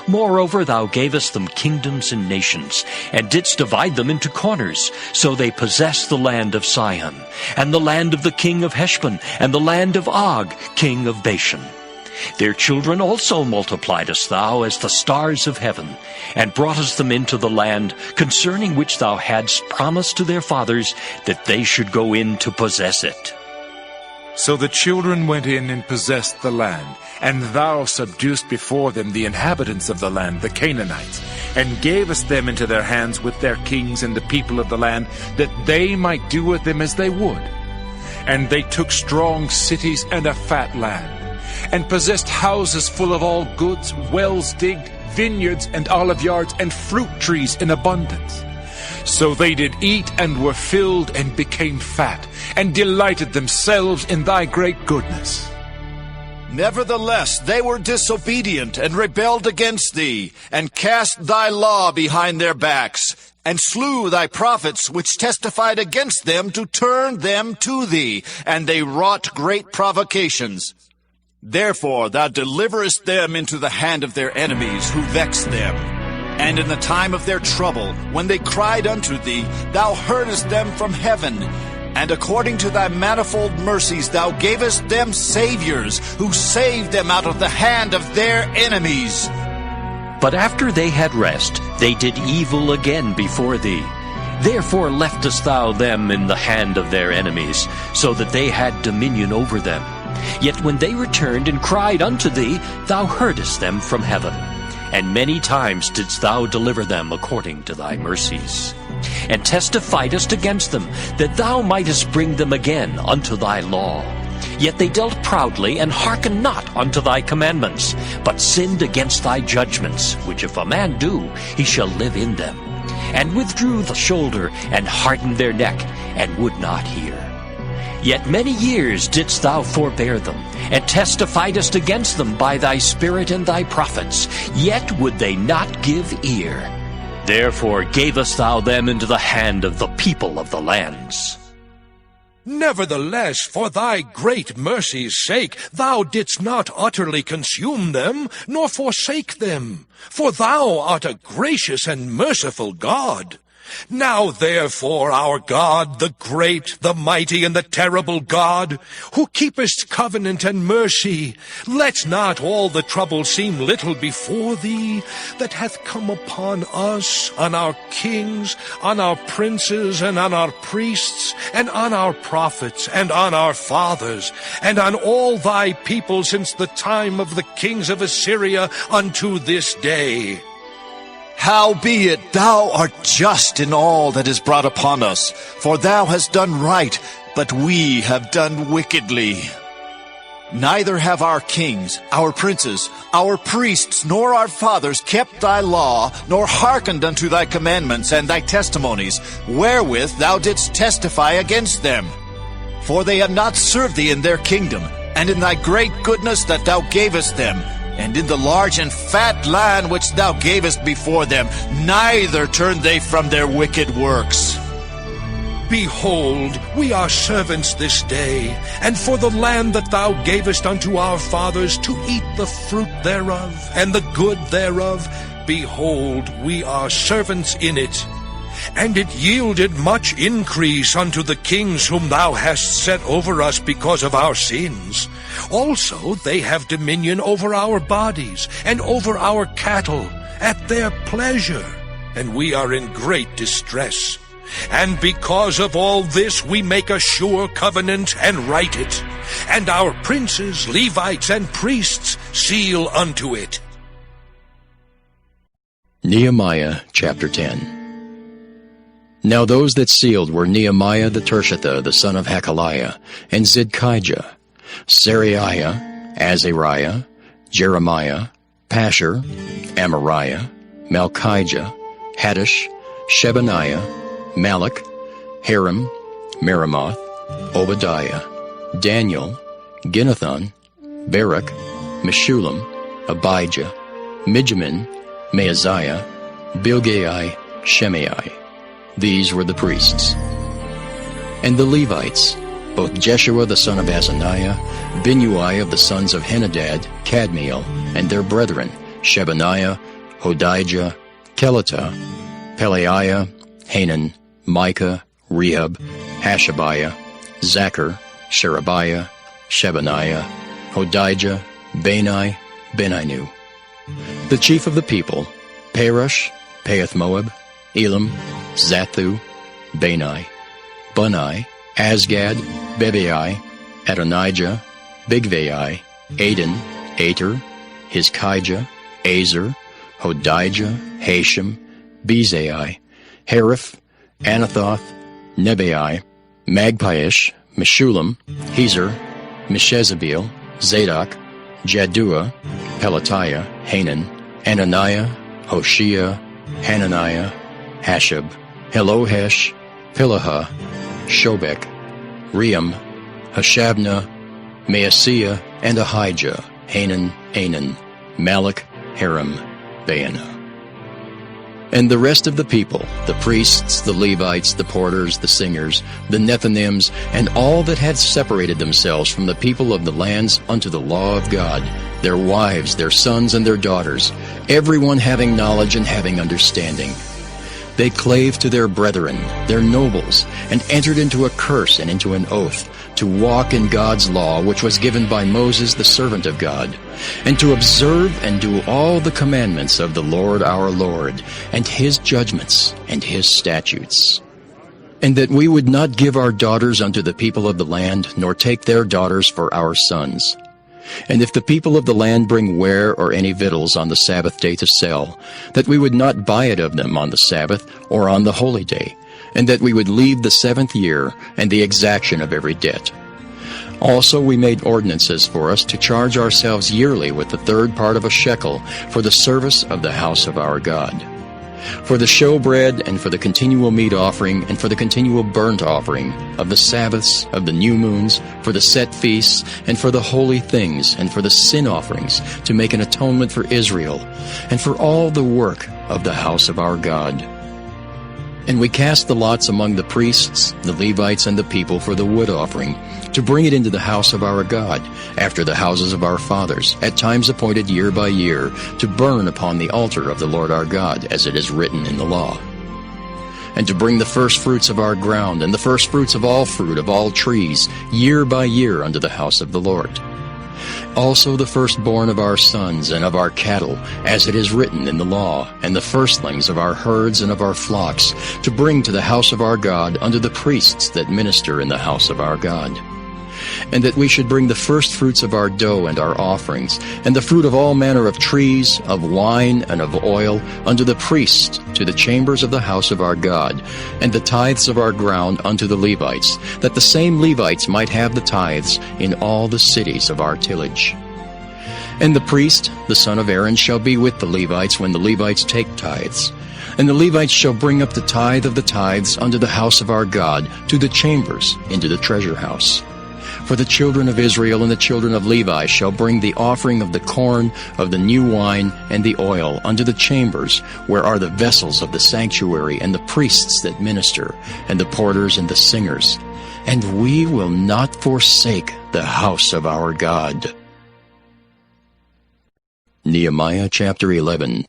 Moreover, thou gavest them kingdoms and nations, and didst divide them into corners. So they possessed the land of Sihon, and the land of the king of Heshbon, and the land of Og, king of Bashan. Their children also multipliedest thou as the stars of heaven, and broughtest them into the land concerning which thou hadst promised to their fathers that they should go in to possess it. So the children went in and possessed the land, and thou subduedst before them the inhabitants of the land, the Canaanites, and gavest them into their hands with their kings and the people of the land, that they might do with them as they would. And they took strong cities and a fat land, and possessed houses full of all goods, wells digged, vineyards and olive yards, and fruit trees in abundance. So they did eat and were filled and became fat, and delighted themselves in thy great goodness. Nevertheless, they were disobedient and rebelled against thee, and cast thy law behind their backs, and slew thy prophets which testified against them to turn them to thee, and they wrought great provocations. Therefore thou deliverest them into the hand of their enemies who vexed them. And in the time of their trouble, when they cried unto thee, thou heardest them from heaven. And according to thy manifold mercies thou gavest them saviors, who saved them out of the hand of their enemies. But after they had rest, they did evil again before thee. Therefore leftest thou them in the hand of their enemies, so that they had dominion over them. Yet when they returned and cried unto thee, thou heardest them from heaven. And many times didst thou deliver them according to thy mercies. And testifiedst against them, that thou mightest bring them again unto thy law. Yet they dealt proudly, and hearkened not unto thy commandments, but sinned against thy judgments, which if a man do, he shall live in them. And withdrew the shoulder, and hardened their neck, and would not hear. Yet many years didst thou forbear them, and testifiedst against them by thy Spirit and thy prophets, yet would they not give ear. Therefore gavest thou them into the hand of the people of the lands. Nevertheless, for thy great mercy's sake, thou didst not utterly consume them, nor forsake them. For thou art a gracious and merciful God. Now therefore, our God, the great, the mighty, and the terrible God, who keepest covenant and mercy, let not all the trouble seem little before thee, that hath come upon us, on our kings, on our princes, and on our priests, and on our prophets, and on our fathers, and on all thy people since the time of the kings of Assyria unto this day. Howbeit thou art just in all that is brought upon us, for thou hast done right, but we have done wickedly. Neither have our kings, our princes, our priests, nor our fathers kept thy law, nor hearkened unto thy commandments and thy testimonies, wherewith thou didst testify against them. For they have not served thee in their kingdom, and in thy great goodness that thou gavest them, and in the large and fat land which thou gavest before them, neither turned they from their wicked works. Behold, we are servants this day, and for the land that thou gavest unto our fathers to eat the fruit thereof, and the good thereof, behold, we are servants in it. And it yielded much increase unto the kings whom thou hast set over us because of our sins. Also they have dominion over our bodies, and over our cattle, at their pleasure, and we are in great distress. And because of all this we make a sure covenant, and write it, and our princes, Levites, and priests seal unto it. Nehemiah chapter 10. Now those that sealed were Nehemiah the Tirshatha, the son of Hakaliah, and Zidkijah, Seraiah, Azariah, Jeremiah, Pashur, Amariah, Malchijah, Haddish, Shebaniah, Malach, Harim, Meremoth, Obadiah, Daniel, Ginnathan, Barak, Meshullam, Abijah, Mijamin, Maaziah, Bilgai, Shemai. These were the priests. And the Levites, both Jeshua the son of Azaniah, Binnui of the sons of Henadad, Kadmiel, and their brethren, Shebaniah, Hodijah, Kelita, Pelaiah, Hanan, Micah, Rehab, Hashabiah, Zachar, Sherebiah, Shebaniah, Hodijah, Bani, Beninu. The chief of the people, Perush, Pahath-Moab, Elam, Zathu, Bani, Bunai, Asgad, Bebai, Adonijah, Bigvai, Adin, Ater, Hizkijah, Azer, Hodijah, Hashem, Bezai, Hariph, Anathoth, Nebai, Magpiish, Meshullam, Hezer, Meshezabeel, Zadok, Jaddua, Pelatiah, Hanan, Ananiah, Hoshea, Hananiah, Hashab, Helohesh, Pilaha, Shobek, Ream, Hashabnah, Maaseiah, and Ahijah, Hanan, Anan, Malach, Haram, Baanah. And the rest of the people, the priests, the Levites, the porters, the singers, the Nethinims, and all that had separated themselves from the people of the lands unto the law of God, their wives, their sons, and their daughters, everyone having knowledge and having understanding. They clave to their brethren, their nobles, and entered into a curse and into an oath, to walk in God's law which was given by Moses the servant of God, and to observe and do all the commandments of the Lord our Lord, and his judgments and his statutes. And that we would not give our daughters unto the people of the land, nor take their daughters for our sons. And if the people of the land bring ware or any victuals on the Sabbath day to sell, that we would not buy it of them on the Sabbath or on the holy day, and that we would leave the 7th year and the exaction of every debt. Also we made ordinances for us to charge ourselves yearly with the 3rd part of a shekel for the service of the house of our God, for the showbread, and for the continual meat offering, and for the continual burnt offering, of the Sabbaths, of the new moons, for the set feasts, and for the holy things, and for the sin offerings, to make an atonement for Israel, and for all the work of the house of our God. And we cast the lots among the priests, the Levites, and the people for the wood offering, to bring it into the house of our God, after the houses of our fathers, at times appointed year by year, to burn upon the altar of the Lord our God, as it is written in the law. And to bring the firstfruits of our ground, and the firstfruits of all fruit of all trees, year by year unto the house of the Lord. Also the firstborn of our sons and of our cattle, as it is written in the law, and the firstlings of our herds and of our flocks, to bring to the house of our God unto the priests that minister in the house of our God. And that we should bring the firstfruits of our dough and our offerings, and the fruit of all manner of trees, of wine, and of oil, unto the priests, to the chambers of the house of our God, and the tithes of our ground unto the Levites, that the same Levites might have the tithes in all the cities of our tillage. And the priest, the son of Aaron, shall be with the Levites when the Levites take tithes. And the Levites shall bring up the tithe of the tithes unto the house of our God, to the chambers, into the treasure house. For the children of Israel and the children of Levi shall bring the offering of the corn, of the new wine, and the oil unto the chambers, where are the vessels of the sanctuary, and the priests that minister, and the porters and the singers. And we will not forsake the house of our God. Nehemiah chapter 11.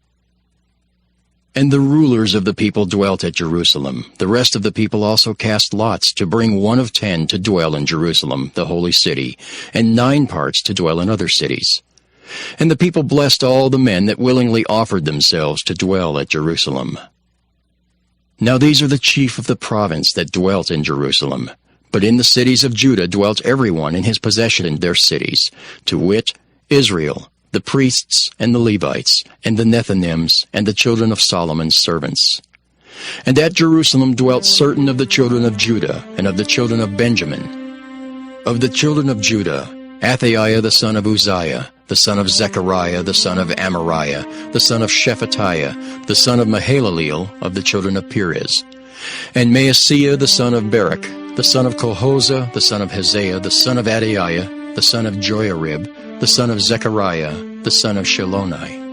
And the rulers of the people dwelt at Jerusalem. The rest of the people also cast lots to bring 1 of 10 to dwell in Jerusalem, the holy city, and 9 parts to dwell in other cities. And the people blessed all the men that willingly offered themselves to dwell at Jerusalem. Now these are the chief of the province that dwelt in Jerusalem. But in the cities of Judah dwelt everyone in his possession in their cities, to wit, Israel, the priests and the Levites, and the Nethinims, and the children of Solomon's servants. And at Jerusalem dwelt certain of the children of Judah, and of the children of Benjamin. Of the children of Judah, Athaiah the son of Uzziah, the son of Zechariah, the son of Amariah, the son of Shephatiah, the son of Mahalaleel, of the children of Perez. And Maaseiah the son of Barak, the son of Colhozah, the son of Haziah, the son of Adaiah, the son of Joiarib, the son of Zechariah, the son of Shiloni.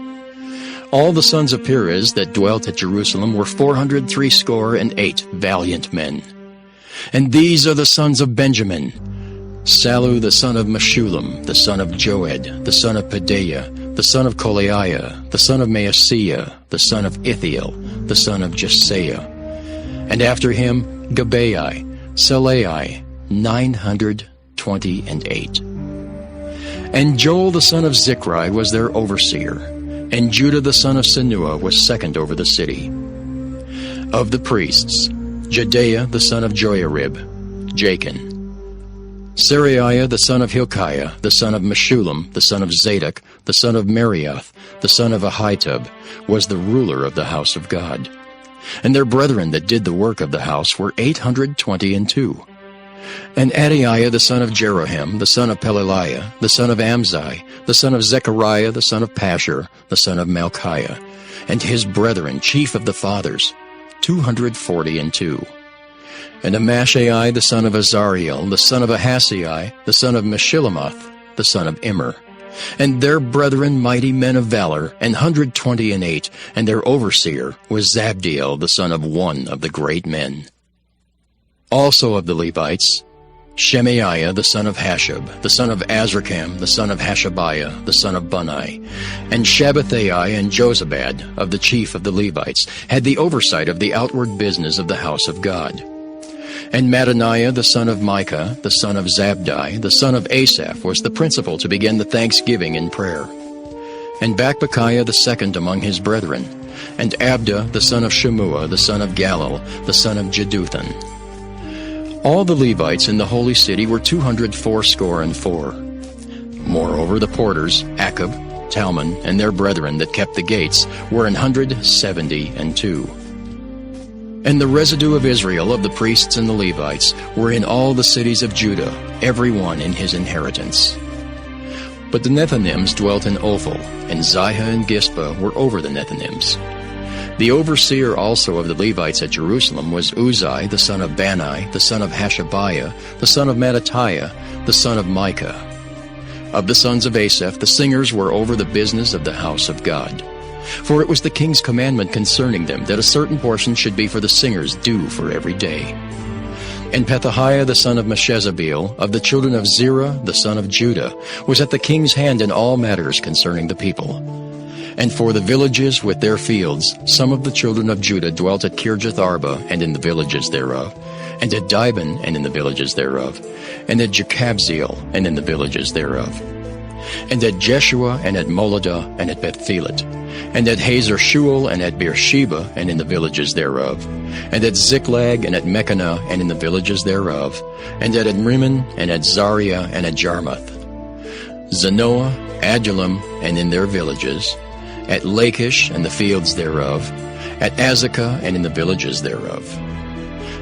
All the sons of Perez that dwelt at Jerusalem were 468 valiant men. And these are the sons of Benjamin: Sallu the son of Meshullam, the son of Joed, the son of Pedaiah, the son of Kolaiah, the son of Maaseiah, the son of Ithiel, the son of Jesaiah. And after him Gabai, Salai, 928. And Joel the son of Zichri was their overseer, and Judah the son of Senua was second over the city. Of the priests, Jedaiah the son of Joiarib, Jachin, Seraiah the son of Hilkiah, the son of Meshullam, the son of Zadok, the son of Merioth, the son of Ahitub, was the ruler of the house of God. And their brethren that did the work of the house were 822. And Adaiah the son of Jeroham, the son of Pelaliah, the son of Amzi, the son of Zechariah, the son of Pashur, the son of Malchiah, and his brethren, chief of the fathers, 242. And Amashai the son of Azariel, the son of Ahasai, the son of Meshillemoth, the son of Immer, and their brethren mighty men of valor, 128, and their overseer was Zabdiel the son of one of the great men. Also of the Levites, Shemaiah the son of Hashab, the son of Azrikam, the son of Hashabiah, the son of Bunai, and Shabbathai and Jozabad, of the chief of the Levites, had the oversight of the outward business of the house of God. And Mattaniah the son of Micah, the son of Zabdi, the son of Asaph, was the principal to begin the thanksgiving in prayer. And Bakbukiah the second among his brethren, and Abda the son of Shemua, the son of Galal, the son of Jeduthun. All the Levites in the holy city were 284. Moreover, the porters, Akub, Talmon, and their brethren that kept the gates, were 172. And the residue of Israel of the priests and the Levites were in all the cities of Judah, every one in his inheritance. But the Nethinims dwelt in Ophel, and Zihah and Gispa were over the Nethinims. The overseer also of the Levites at Jerusalem was Uzai, the son of Bani, the son of Hashabiah, the son of Mattatiah, the son of Micah. Of the sons of Asaph, the singers were over the business of the house of God. For it was the king's commandment concerning them that a certain portion should be for the singers due for every day. And Pethahiah the son of Meshezabeel, of the children of Zerah the son of Judah, was at the king's hand in all matters concerning the people. And for the villages with their fields, some of the children of Judah dwelt at Kirjath Arba and in the villages thereof, and at Dibon and in the villages thereof, and at Jekabzeel and in the villages thereof, and at Jeshua and at Moladah and at Bethphelet, and at Hazar Shual and at Beersheba and in the villages thereof, and at Ziklag and at Mechanah and in the villages thereof, and at Adrimmon and at Zariah and at Jarmuth, Zanoah, Adullam and in their villages, at Lachish and the fields thereof, at Azekah and in the villages thereof.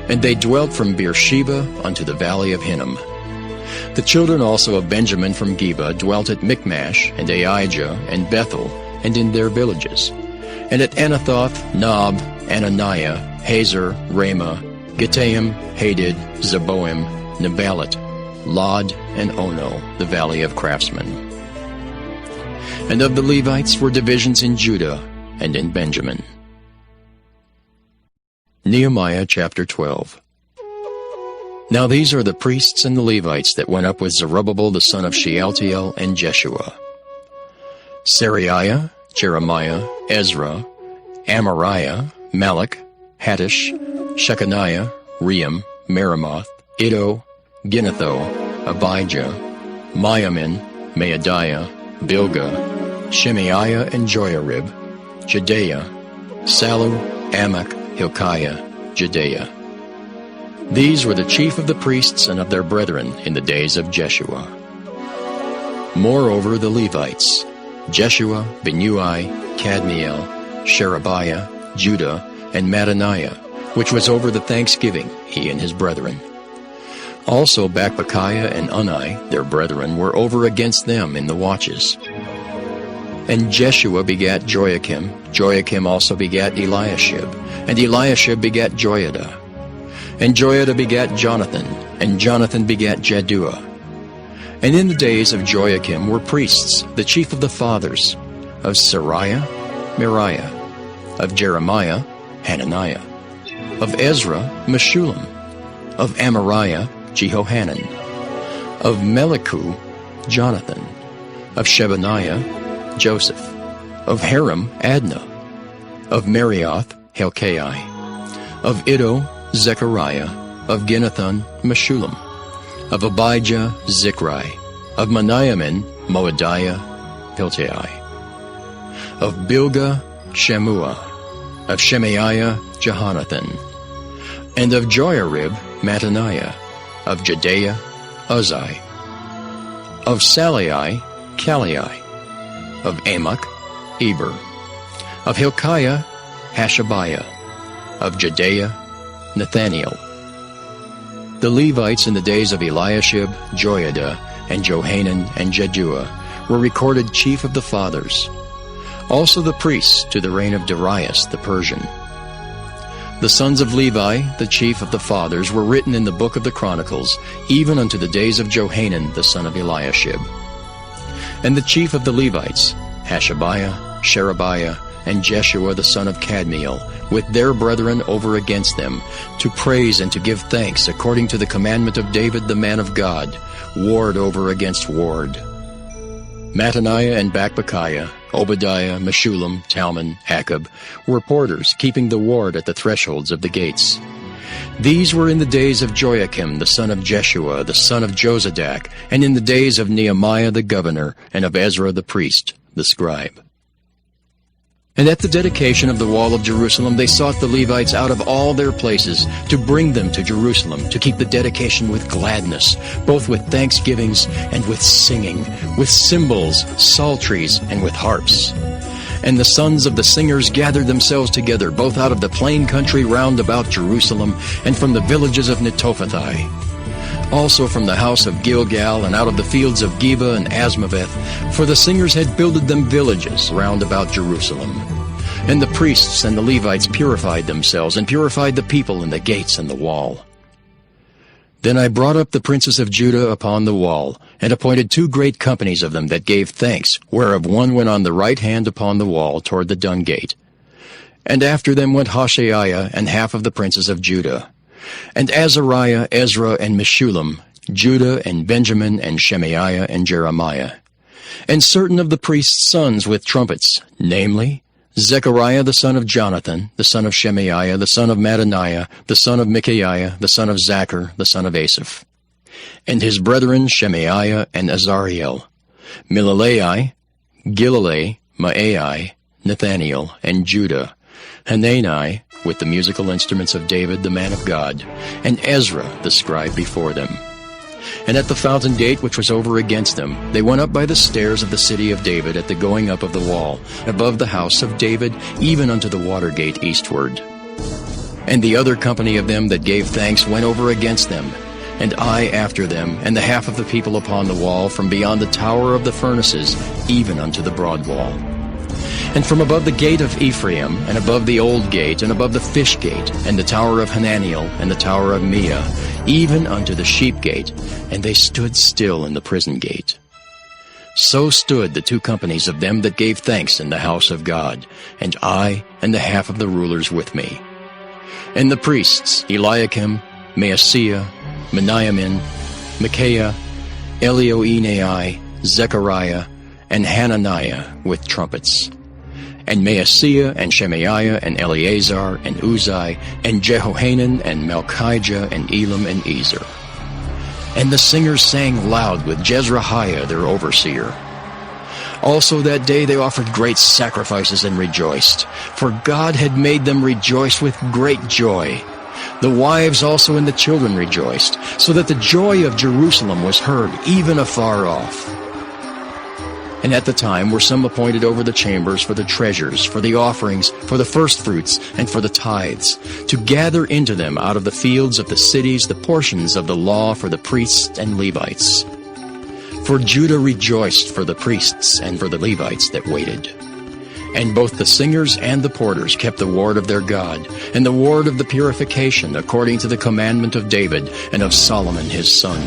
And they dwelt from Beersheba unto the valley of Hinnom. The children also of Benjamin from Geba dwelt at Michmash and Aijah and Bethel and in their villages, and at Anathoth, Nob, Ananiah, Hazor, Ramah, Gittaim, Hadid, Zeboim, Nebalat, Lod, and Ono, the valley of craftsmen. And of the Levites were divisions in Judah and in Benjamin. Nehemiah chapter 12. Now these are the priests and the Levites that went up with Zerubbabel the son of Shealtiel and Jeshua: Seraiah, Jeremiah, Ezra, Amariah, Malach, Hattush, Shechaniah, Ream, Meremoth, Iddo, Ginnetho, Abijah, Miamin, Maadiah, Bilgah, Shemaiah and Joiarib, Jedaiah, Sallu, Amok, Hilkiah, Jedaiah. These were the chief of the priests and of their brethren in the days of Jeshua. Moreover, the Levites, Jeshua, Binnui, Kadmiel, Sherebiah, Judah, and Mattaniah, which was over the thanksgiving, he and his brethren. Also Bakbukiah and Unai, their brethren, were over against them in the watches. And Jeshua begat Joachim, Joachim also begat Eliashib, and Eliashib begat Joiada. And Joiada begat Jonathan, and Jonathan begat Jaddua. And in the days of Joachim were priests, the chief of the fathers, of Seraiah, Meriah, of Jeremiah, Hananiah, of Ezra, Meshullam, of Amariah, Jehohanan, of Melichu, Jonathan, of Shebaniah, Joseph, of Haram, Adnah, of Merioth, Helkai, of Iddo, Zechariah, of Ginnethon, Meshullam, of Abijah, Zichri, of Meniamin, Moadiah, Piltai, of Bilgah, Shemua, of Shemaiah, Jehonathan, and of Joiarib, Mattaniah, of Jedaiah, Uzzi. Of Salai, Kalai. Of Amok, Eber. Of Hilkiah, Hashabiah. Of Jedaiah, Nathaniel. The Levites in the days of Eliashib, Joiada, and Johanan, and Jeduah were recorded chief of the fathers. Also the priests to the reign of Darius the Persian. The sons of Levi, the chief of the fathers, were written in the book of the Chronicles, even unto the days of Johanan the son of Eliashib. And the chief of the Levites, Hashabiah, Sherebiah, and Jeshua the son of Kadmiel, with their brethren over against them, to praise and to give thanks according to the commandment of David the man of God, ward over against ward. Mattaniah and Bakbukiah, Obadiah, Meshullam, Talmon, Akab, were porters, keeping the ward at the thresholds of the gates. These were in the days of Joachim the son of Jeshua, the son of Josadak, and in the days of Nehemiah the governor, and of Ezra the priest, the scribe. And at the dedication of the wall of Jerusalem they sought the Levites out of all their places to bring them to Jerusalem, to keep the dedication with gladness, both with thanksgivings and with singing, with cymbals, psalteries, and with harps. And the sons of the singers gathered themselves together, both out of the plain country round about Jerusalem, and from the villages of Netophathi. Also from the house of Gilgal, and out of the fields of Geba and Asmaveth, for the singers had builded them villages round about Jerusalem. And the priests and the Levites purified themselves, and purified the people and the gates and the wall. Then I brought up the princes of Judah upon the wall, and appointed 2 great companies of them that gave thanks, whereof one went on the right hand upon the wall toward the dung gate. And after them went Hoshaiah and half of the princes of Judah. And Azariah, Ezra, and Meshullam, Judah, and Benjamin, and Shemaiah, and Jeremiah. And certain of the priests' sons with trumpets, namely, Zechariah the son of Jonathan, the son of Shemaiah, the son of Mattaniah, the son of Micaiah, the son of Zachar, the son of Asaph. And his brethren Shemaiah and Azariel, Milalai, Gilalai, Maai, Nathaniel, and Judah, Hanani, with the musical instruments of David the man of God, and Ezra the scribe before them. And at the fountain gate which was over against them, they went up by the stairs of the city of David at the going up of the wall, above the house of David, even unto the water gate eastward. And the other company of them that gave thanks went over against them, and I after them, and the half of the people upon the wall, from beyond the tower of the furnaces, even unto the broad wall. And from above the gate of Ephraim, and above the old gate, and above the fish gate, and the tower of Hananiel, and the tower of Meah, even unto the sheep gate, and they stood still in the prison gate. So stood the 2 companies of them that gave thanks in the house of God, and I and the half of the rulers with me. And the priests, Eliakim, Maaseiah, Meniamin, Micaiah, Elioenai, Zechariah, and Hananiah with trumpets. And Maaseiah, and Shemaiah, and Eleazar, and Uzzi, and Jehohanan, and Malchijah, and Elam, and Ezer. And the singers sang loud with Jezrahiah their overseer. Also that day they offered great sacrifices and rejoiced, for God had made them rejoice with great joy. The wives also and the children rejoiced, so that the joy of Jerusalem was heard even afar off. And at the time were some appointed over the chambers for the treasures, for the offerings, for the firstfruits, and for the tithes, to gather into them out of the fields of the cities the portions of the law for the priests and Levites. For Judah rejoiced for the priests and for the Levites that waited. And both the singers and the porters kept the ward of their God, and the ward of the purification, according to the commandment of David and of Solomon his son.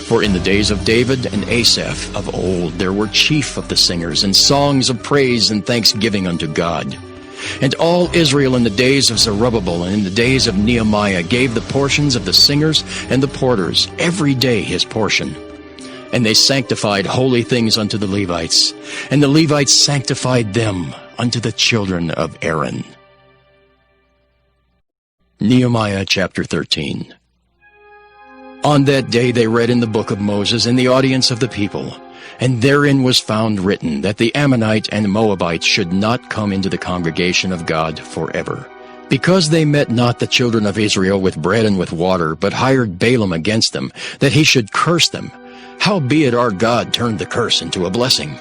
For in the days of David and Asaph of old there were chief of the singers, and songs of praise and thanksgiving unto God. And all Israel in the days of Zerubbabel and in the days of Nehemiah gave the portions of the singers and the porters, every day his portion. And they sanctified holy things unto the Levites, and the Levites sanctified them unto the children of Aaron. Nehemiah chapter 13. On that day they read in the book of Moses in the audience of the people, and therein was found written that the Ammonite and Moabite should not come into the congregation of God forever, Because they met not the children of Israel with bread and with water, but hired Balaam against them, that he should curse them, howbeit our God turned the curse into a blessing.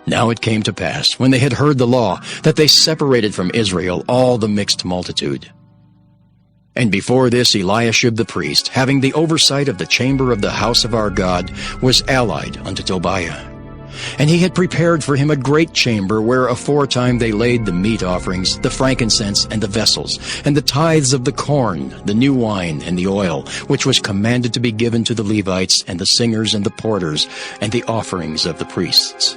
Now it came to pass, when they had heard the law, that they separated from Israel all the mixed multitude. And before this Eliashib the priest, having the oversight of the chamber of the house of our God, was allied unto Tobiah. And he had prepared for him a great chamber, where aforetime they laid the meat offerings, the frankincense, and the vessels, and the tithes of the corn, the new wine, and the oil, which was commanded to be given to the Levites, and the singers, and the porters, and the offerings of the priests.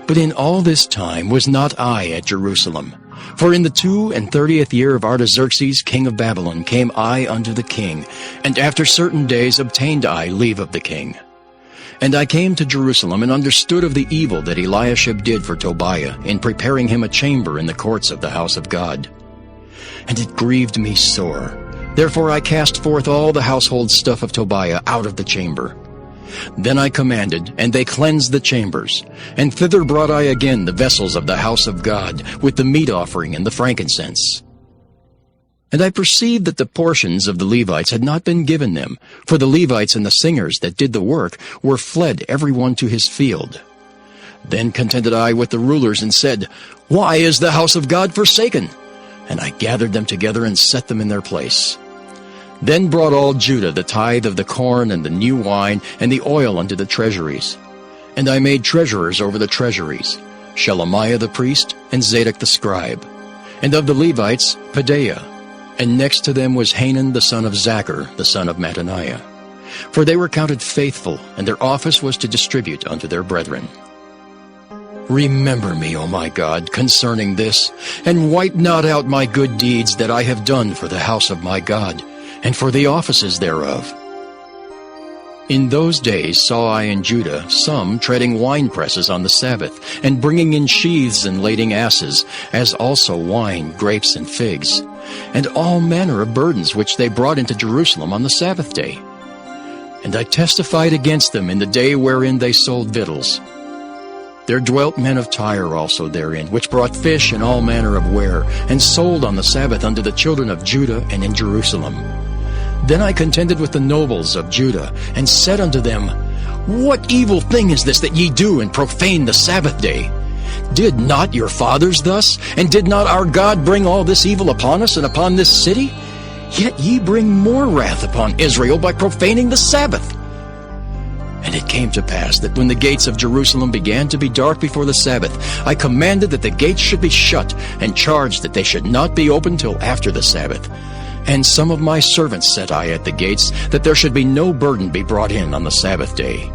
But in all this time was not I at Jerusalem. For in the 32nd year of Artaxerxes king of Babylon came I unto the king, and after certain days obtained I leave of the king. And I came to Jerusalem, and understood of the evil that Eliashib did for Tobiah, in preparing him a chamber in the courts of the house of God. And it grieved me sore. Therefore I cast forth all the household stuff of Tobiah out of the chamber. Then I commanded, and they cleansed the chambers. And thither brought I again the vessels of the house of God, with the meat offering and the frankincense. And I perceived that the portions of the Levites had not been given them, for the Levites and the singers that did the work were fled every one to his field. Then contended I with the rulers, and said, Why is the house of God forsaken? And I gathered them together, and set them in their place. Then brought all Judah the tithe of the corn, and the new wine, and the oil unto the treasuries. And I made treasurers over the treasuries, Shelemiah the priest, and Zadok the scribe. And of the Levites, Pedaiah. And next to them was Hanan the son of Zachar, the son of Mattaniah. For they were counted faithful, and their office was to distribute unto their brethren. Remember me, O my God, concerning this, and wipe not out my good deeds that I have done for the house of my God, and for the offices thereof. In those days saw I in Judah some treading winepresses on the Sabbath, and bringing in sheaths and lading asses, as also wine, grapes, and figs, and all manner of burdens which they brought into Jerusalem on the Sabbath day. And I testified against them in the day wherein they sold victuals. There dwelt men of Tyre also therein, which brought fish and all manner of ware, and sold on the Sabbath unto the children of Judah and in Jerusalem. Then I contended with the nobles of Judah, and said unto them, What evil thing is this that ye do, and profane the Sabbath day? Did not your fathers thus? And did not our God bring all this evil upon us and upon this city? Yet ye bring more wrath upon Israel by profaning the Sabbath. And it came to pass that when the gates of Jerusalem began to be dark before the Sabbath, I commanded that the gates should be shut, and charged that they should not be opened till after the Sabbath. And some of my servants set I at the gates, that there should be no burden be brought in on the Sabbath day.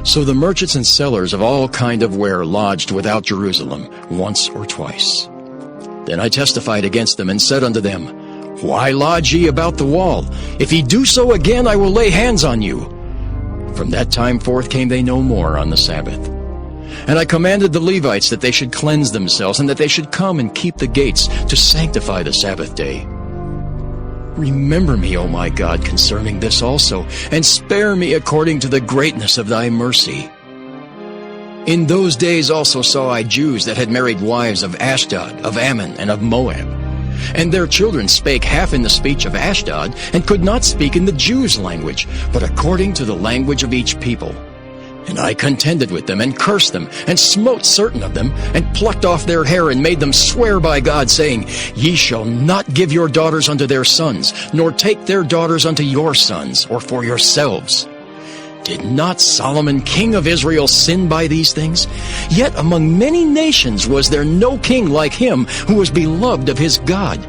So the merchants and sellers of all kind of ware lodged without Jerusalem once or twice. Then I testified against them, and said unto them, Why lodge ye about the wall? If ye do so again, I will lay hands on you. From that time forth came they no more on the Sabbath. And I commanded the Levites that they should cleanse themselves, and that they should come and keep the gates, to sanctify the Sabbath day. Remember me, O my God, concerning this also, and spare me according to the greatness of thy mercy. In those days also saw I Jews that had married wives of Ashdod, of Ammon, and of Moab. And their children spake half in the speech of Ashdod, and could not speak in the Jews' language, but according to the language of each people. And I contended with them, and cursed them, and smote certain of them, and plucked off their hair, and made them swear by God, saying, Ye shall not give your daughters unto their sons, nor take their daughters unto your sons, or for yourselves. Did not Solomon king of Israel sin by these things? Yet among many nations was there no king like him, who was beloved of his God.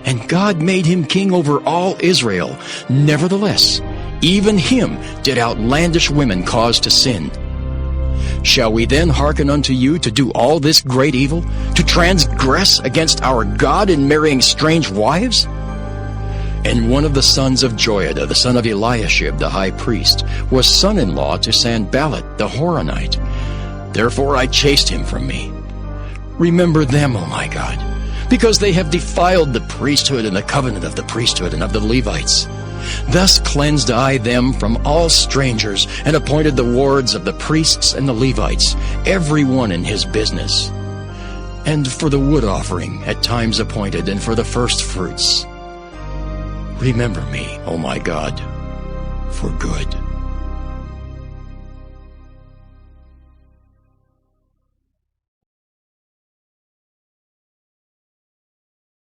And God made him king over all Israel. Nevertheless, even him did outlandish women cause to sin. Shall we then hearken unto you to do all this great evil, to transgress against our God in marrying strange wives? And one of the sons of Joiada, the son of Eliashib the high priest, was son-in-law to Sanballat the Horonite. Therefore I chased him from me. Remember them, O my God, because they have defiled the priesthood and the covenant of the priesthood and of the Levites. Thus cleansed I them from all strangers, and appointed the wards of the priests and the Levites, every one in his business. and for the wood offering at times appointed, and for the first fruits. Remember me, O my God, for good.